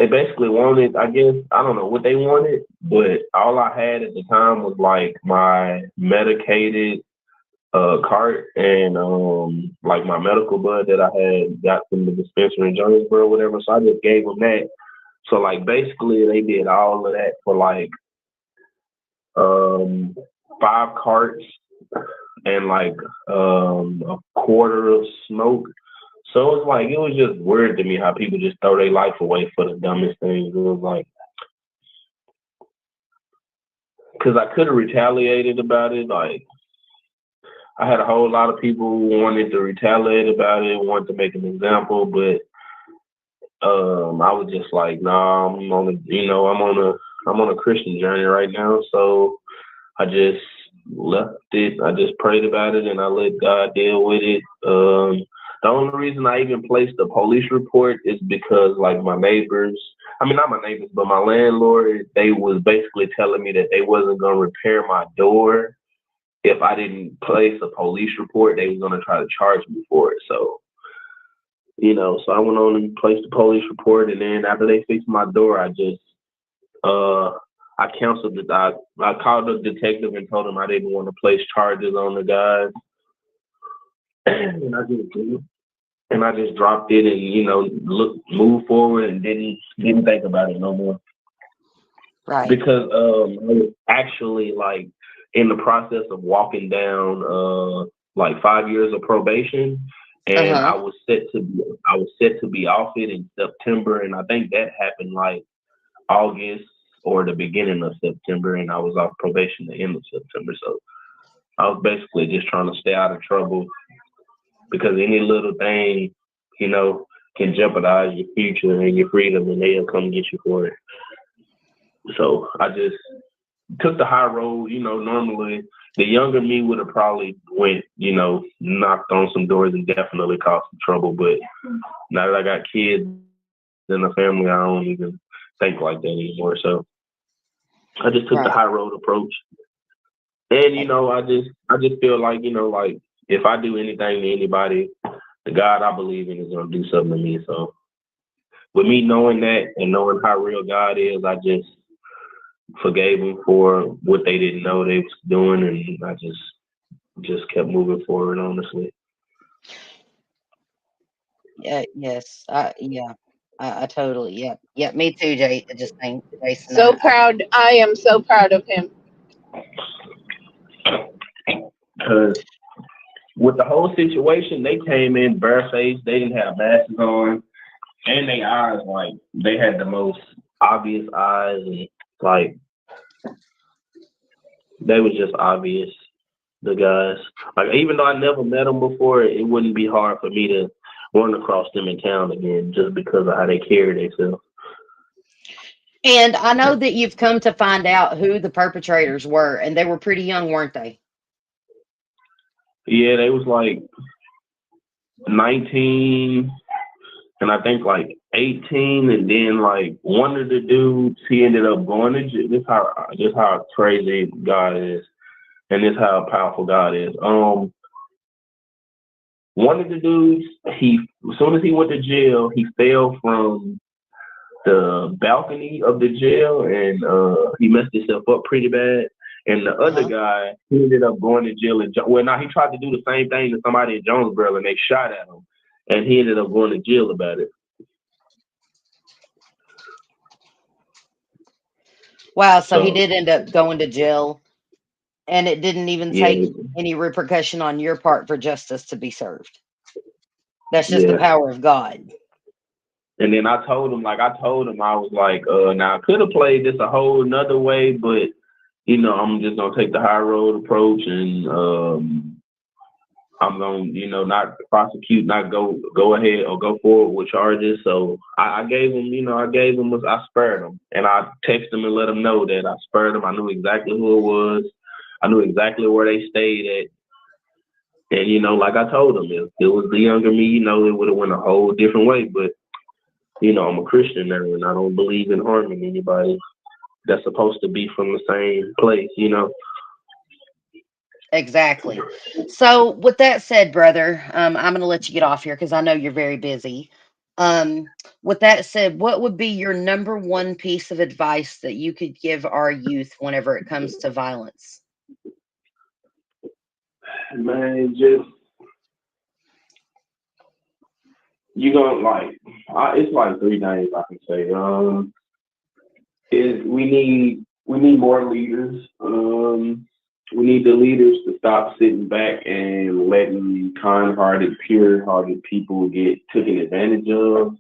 S9: basically wanted, I guess, I don't know what they wanted, but all I had at the time was like my medicated cart and like my medical bud that I had got from the dispensary in Jonesboro or whatever. So I just gave them that. So like basically they did all of that for like 5 carts and like a quarter of smoke. So it's like, it was just weird to me how people just throw their life away for the dumbest things. It was like, because I could have retaliated about it. Like, I had a whole lot of people who wanted to retaliate about it, wanted to make an example, but I was just like, nah, I'm on a Christian journey right now. So I just left it. I just prayed about it and I let God deal with it. The only reason I even placed a police report is because like my neighbors, I mean, not my neighbors, but my landlord, they was basically telling me that they wasn't going to repair my door if I didn't place a police report. They was going to try to charge me for it. So, you know, so I went on and placed the police report. And then after they fixed my door, I just, I canceled it. I called the detective and told him I didn't want to place charges on the guys. And I just dropped it and, you know, moved forward and didn't think about it no more.
S1: Right.
S9: Because I was actually like in the process of walking down like 5 years of probation, and I was set to be off it in September, and I think that happened like August or the beginning of September, and I was off probation the end of September. So I was basically just trying to stay out of trouble, because any little thing, you know, can jeopardize your future and your freedom, and they'll come get you for it. So I just took the high road. You know, normally the younger me would have probably went, you know, knocked on some doors and definitely caused some trouble. But now that I got kids and a family, I don't even think like that anymore. So I just took the high road approach. And, you know, I just feel like, you know, like if I do anything to anybody, the God I believe in is going to do something to me. So with me knowing that and knowing how real God is, I just forgave them for what they didn't know they was doing, and I just kept moving forward, honestly.
S1: Yeah, yes. I totally, yep. Yep, me too, Jason.
S2: So proud. I am so proud of him.
S9: Because with the whole situation, they came in barefaced. They didn't have masks on, and their eyes, like, they had the most obvious eyes, and like they was just obvious. The guys, like, even though I never met them before, it wouldn't be hard for me to run across them in town again, just because of how they carry themselves.
S1: And I know that you've come to find out who the perpetrators were, and they were pretty young, weren't they?
S9: Yeah, they was like 19 and I think like 18, and then like one of the dudes, he ended up going to jail. This how crazy God is, and this how powerful God is. One of the dudes, as soon as he went to jail, he fell from the balcony of the jail, and he messed himself up pretty bad. And the other guy, he ended up going to jail. He tried to do the same thing to somebody in Jonesboro, and they shot at him, and he ended up going to jail about it.
S1: Wow, so he did end up going to jail, and it didn't even take any repercussion on your part for justice to be served. That's just the power of God.
S9: And then I told him, I was like, now I could have played this a whole nother way, but, I'm just gonna take the high road approach, and I'm gonna, not prosecute, not go ahead or go forward with charges. So I gave him, I spared him, and I texted him and let him know that I spared him. I knew exactly who it was. I knew exactly where they stayed at, and like I told him, if it was the younger me, it would have went a whole different way. But I'm a Christian now, and I don't believe in harming anybody that's supposed to be from the same place.
S1: Exactly. So, with that said, brother, I'm going to let you get off here because I know you're very busy. Um, with that said, what would be your number one piece of advice that you could give our youth whenever it comes to violence?
S9: Man, just you don't it's like three things I can say. Is we need more leaders. We need the leaders to stop sitting back and letting kind-hearted, pure-hearted people get taken advantage of.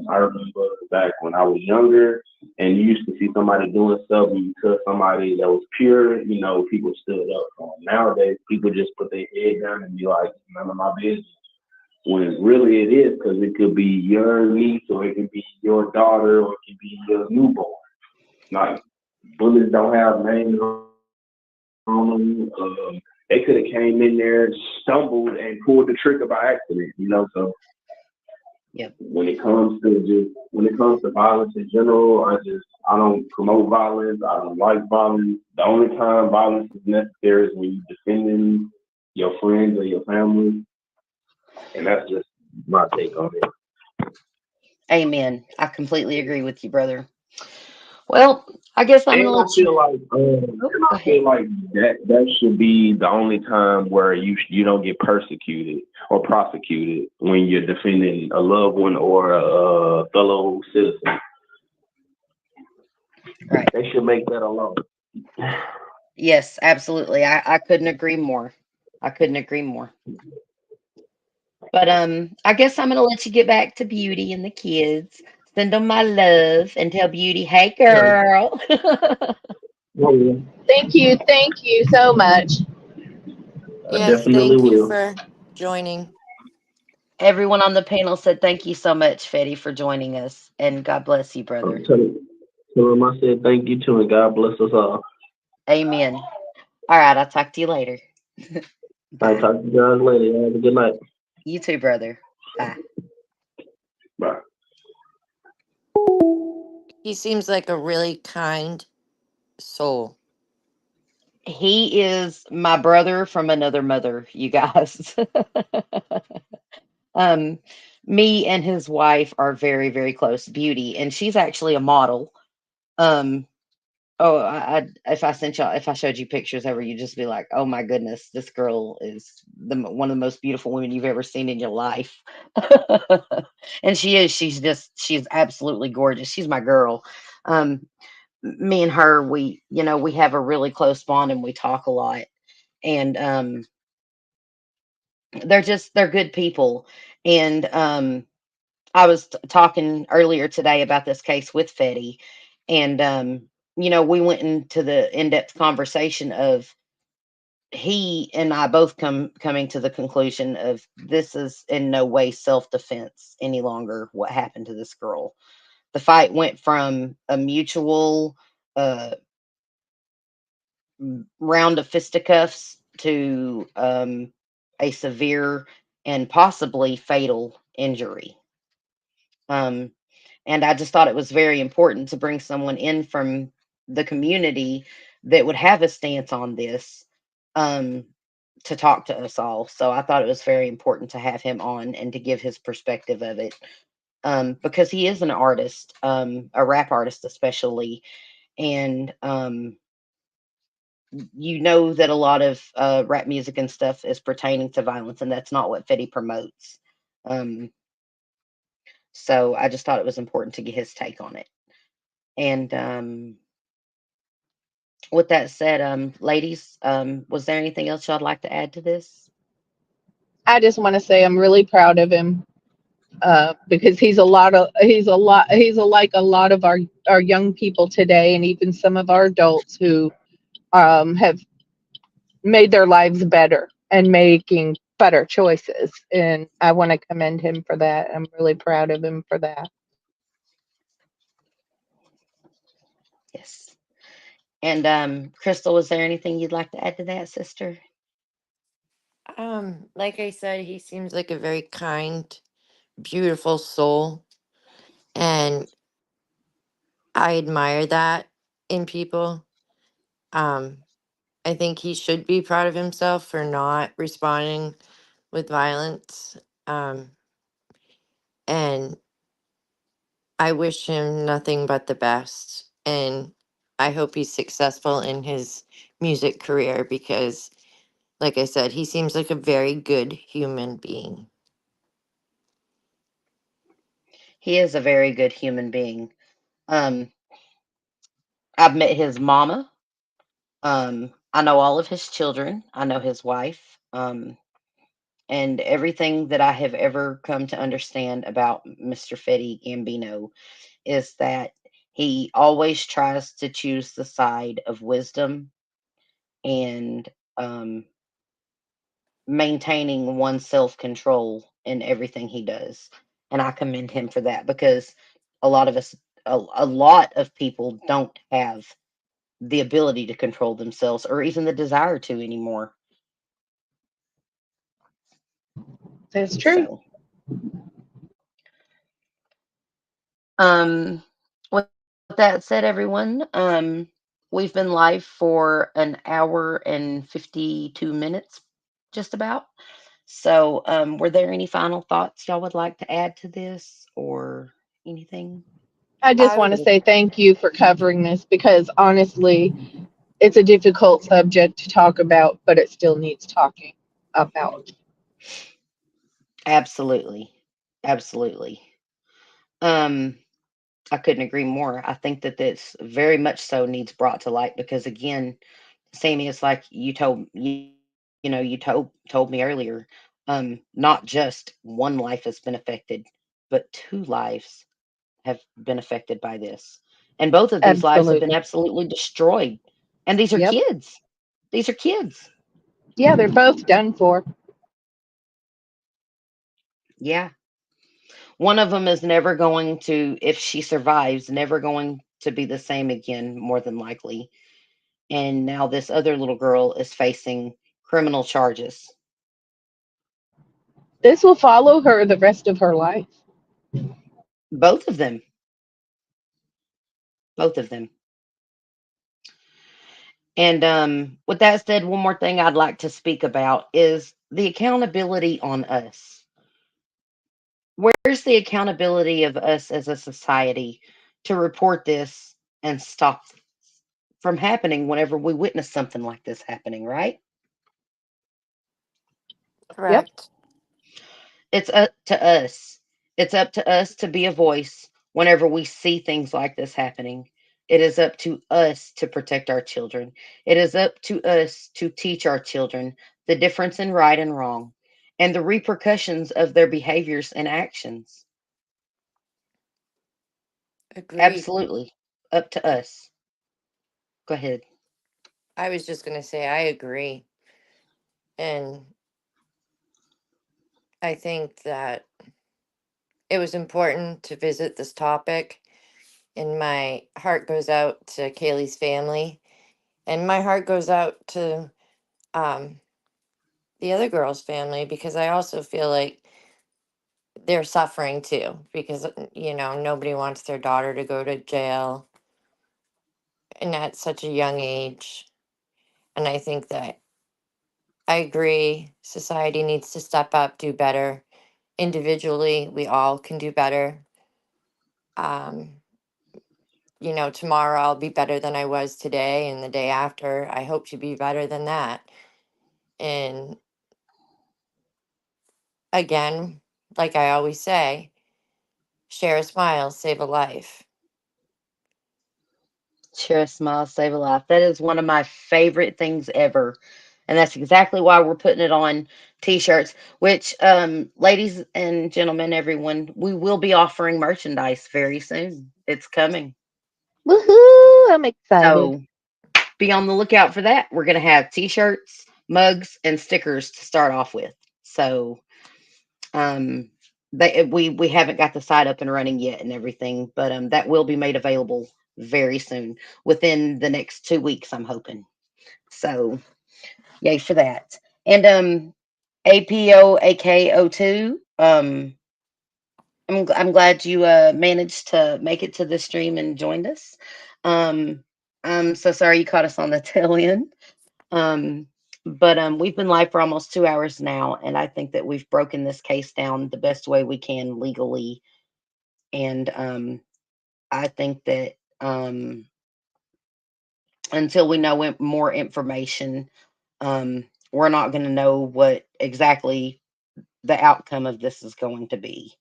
S9: I remember back when I was younger, and you used to see somebody doing something to somebody that was pure. People stood up for 'em. Nowadays, people just put their head down and be like, "None of my business." When really it is, because it could be your niece, or it could be your daughter, or it could be your newborn. Like, bullets don't have names on them. They could have came in there, stumbled, and pulled the trigger by accident. So
S1: Yep.
S9: when it comes to violence in general, I don't promote violence. I don't like violence. The only time violence is necessary is when you're defending your friends or your family, and that's just my take on it.
S1: Amen. I completely agree with you, brother. Well, I guess I'm going to
S9: And I
S1: let you.
S9: feel like,
S1: Oh,
S9: and
S1: go
S9: I
S1: ahead.
S9: feel like that should be the only time where you don't get persecuted or prosecuted when you're defending a loved one or a fellow citizen.
S1: Right.
S9: They should make that a law.
S1: Yes, absolutely. I couldn't agree more. I couldn't agree more. But I guess I'm gonna let you get back to Beauty and the kids. Send them my love and tell Beauty, hey girl.
S9: Oh, yeah.
S2: Thank you so much.
S9: I
S3: Yes,
S9: definitely
S3: thank you
S9: will.
S3: for joining.
S1: Everyone on the panel said thank you so much, Fetty, for joining us, and God bless you,
S9: I'm
S1: brother.
S9: telling I said thank you too, and God bless us all.
S1: Amen. All right, I'll talk to you later.
S9: I'll
S1: Bye.
S9: talk to you guys later. Have a good night.
S1: You too, brother. Bye.
S9: Bye.
S3: He seems like a really kind soul.
S1: He is my brother from another mother, you guys. um, Me and his wife are very, very close, Beauty, and she's actually a model. Um, Oh, if I showed you pictures of her, you'd just be like, "Oh my goodness, this girl is one of the most beautiful women you've ever seen in your life." And she is. She's absolutely gorgeous. She's my girl. Um, Me and her, we have a really close bond and we talk a lot. And they're good people. And I was talking earlier today about this case with Fetty, and we went into the in-depth conversation of he and I both coming to the conclusion of this is in no way self-defense any longer. What happened to this girl? The fight went from a mutual uh, round of fisticuffs to a severe and possibly fatal injury. Um, and I just thought it was very important to bring someone in from the community that would have a stance on this, um, to talk to us all. So I thought it was very important to have him on and to give his perspective of it, because he is an artist, a rap artist especially, and that a lot of rap music and stuff is pertaining to violence, and that's not what Fetty promotes. Um, so I just thought it was important to get his take on it. And with that said, ladies, was there anything else y'all'd like to add to this?
S2: I just want to say I'm really proud of him, because he's like a lot of our young people today, and even some of our adults who have made their lives better and making better choices. And I want to commend him for that. I'm really proud of him for that.
S1: Yes. And Crystal, was there anything you'd like to add to that, sister?
S3: Like I said, he seems like a very kind, beautiful soul, and I admire that in people. Um, I think he should be proud of himself for not responding with violence. Um, and I wish him nothing but the best. And I hope he's successful in his music career because, like I said, he seems like a very good human being.
S1: He is a very good human being. Um, I've met his mama. I know all of his children. I know his wife. And everything that I have ever come to understand about Mr. Fetty Gambino is that he always tries to choose the side of wisdom and um, maintaining one's self control in everything he does. And I commend him for that because a lot of us, a lot of people don't have the ability to control themselves or even the desire to anymore.
S2: That's true.
S1: So, um, with that said, everyone, we've been live for an hour and 52 minutes, just about. So, were there any final thoughts y'all would like to add to this or anything?
S2: I just
S3: I
S2: want to
S3: would,
S2: say thank you for covering this because honestly, it's a difficult subject to talk about, but it still needs talking about.
S1: Absolutely. Absolutely. Um, I couldn't agree more. I think that this very much so needs brought to light because again, Sammy, it's like you told me earlier, not just one life has been affected, but two lives have been affected by this. And both of these lives have been
S2: Absolutely.
S1: absolutely destroyed. And these are
S2: Yep.
S1: kids. These are kids.
S2: Yeah, they're both done for.
S1: Yeah. One of them is never going to, if she survives, never going to be the same again, more than likely. And now this other little girl is facing criminal charges.
S2: This will follow her the rest of her life.
S1: Both of them. Both of them. And with that said, one more thing I'd like to speak about is the accountability on us. Where's the accountability of us as a society to report this and stop from happening whenever we witness something like this happening, right?
S2: Yep.
S3: correct.
S1: It's up to us. It's up to us to be a voice whenever we see things like this happening. It is up to us to protect our children. It is up to us to teach our children the difference in right and wrong and the repercussions of their behaviors and actions.
S3: Agreed.
S1: Absolutely. Up to us. Go ahead.
S3: I was just going to say, I agree. And I think that it was important to visit this topic. And my heart goes out to Kaylee's family. And my heart goes out to um, the other girl's family because I also feel like they're suffering too because, nobody wants their daughter to go to jail and at such a young age. And I think that I agree. Society needs to step up, do better. Individually, we all can do better. Um, tomorrow I'll be better than I was today, and the day after, I hope to be better than that. And again, like I always say, share a smile, save a life.
S1: Share a smile, save a life. That is one of my favorite things ever. And that's exactly why we're putting it on t-shirts, which ladies and gentlemen, everyone, we will be offering merchandise very soon. It's coming.
S2: Woohoo! I'm excited.
S1: So be on the lookout for that. We're going to have t-shirts, mugs, and stickers to start off with. So um, we haven't got the site up and running yet and everything, but that will be made available very soon, within the next 2 weeks, I'm hoping. So yay for that. And APOAKO2. I'm glad you managed to make it to the stream and joined us. Um, I'm so sorry you caught us on the tail end. Um, but we've been live for almost 2 hours now, and I think that we've broken this case down the best way we can legally. And I think that until we know more information, we're not going to know what exactly the outcome of this is going to be.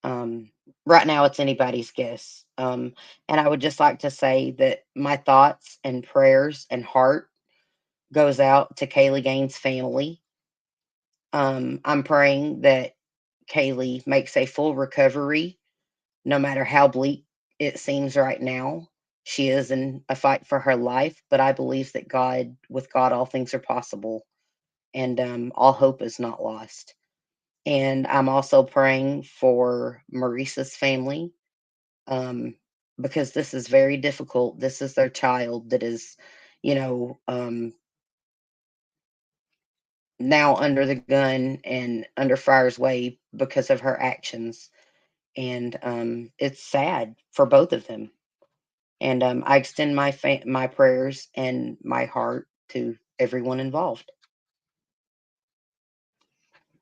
S1: Um, right now, it's anybody's guess. And I would just like to say that my thoughts and prayers and heart goes out to Kaylee Gain's family. I'm praying that Kaylee makes a full recovery, no matter how bleak it seems right now. She is in a fight for her life, but I believe that with God, all things are possible, and all hope is not lost. And I'm also praying for Maurice's family, um, because this is very difficult. This is their child that is, you know, now under the gun and under fire's way because of her actions. And it's sad for both of them. And I extend my prayers and my heart to everyone involved.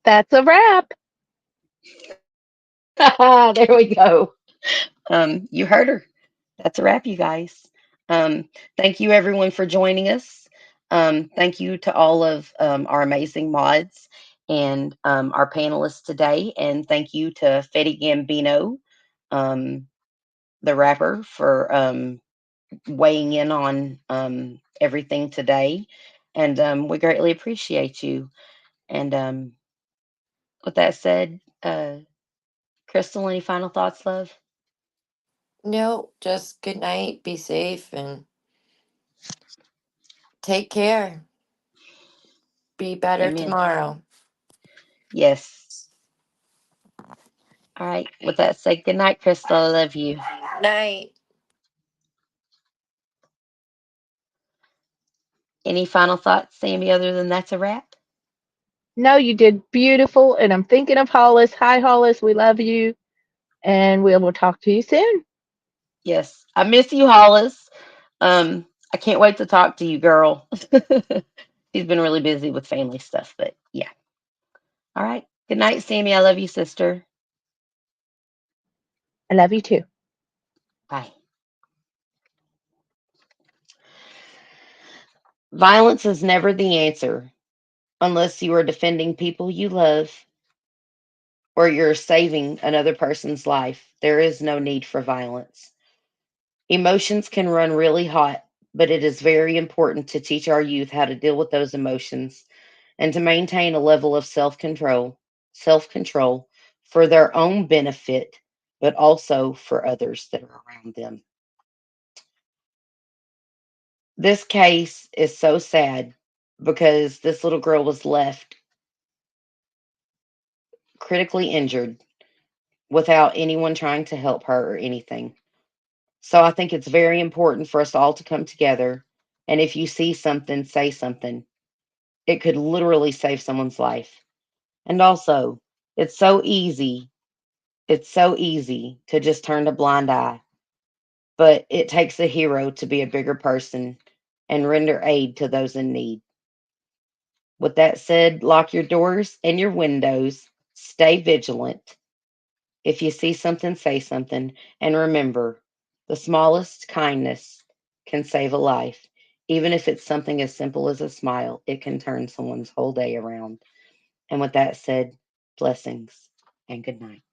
S2: That's a wrap.
S1: There we go. You heard her. That's a wrap, you guys. Thank you, everyone, for joining us. Thank you to all of our amazing mods and our panelists today. And thank you to Fetty Gambino, um, the rapper, for weighing in on everything today. And we greatly appreciate you. And with that said, Crystal, any final thoughts, love?
S3: No, just good night. Be safe and take care. Be better
S1: Amen.
S3: tomorrow.
S1: Yes. All right. With that said, good night, Crystal. I love you.
S3: Night.
S1: Any final thoughts, Sammy, other than that's a wrap?
S2: No, you did beautiful. And I'm thinking of Hollis. Hi, Hollis. We love you. And we will talk to you soon.
S1: Yes. I miss you, Hollis. I can't wait to talk to you, girl. She's been really busy with family stuff, but yeah. All right. Good night, Sammy. I love you, sister.
S2: I love you too.
S1: Bye. Violence is never the answer unless you are defending people you love or you're saving another person's life. There is no need for violence. Emotions can run really hot, but it is very important to teach our youth how to deal with those emotions and to maintain a level of self control for their own benefit, but also for others that are around them. This case is so sad because this little girl was left critically injured without anyone trying to help her or anything. So I think it's very important for us all to come together. And if you see something, say something. It could literally save someone's life. And also, it's so easy. It's so easy to just turn a blind eye. But it takes a hero to be a bigger person and render aid to those in need. With that said, lock your doors and your windows. Stay vigilant. If you see something, say something. And remember, the smallest kindness can save a life. Even if it's something as simple as a smile, it can turn someone's whole day around. And with that said, blessings and good night.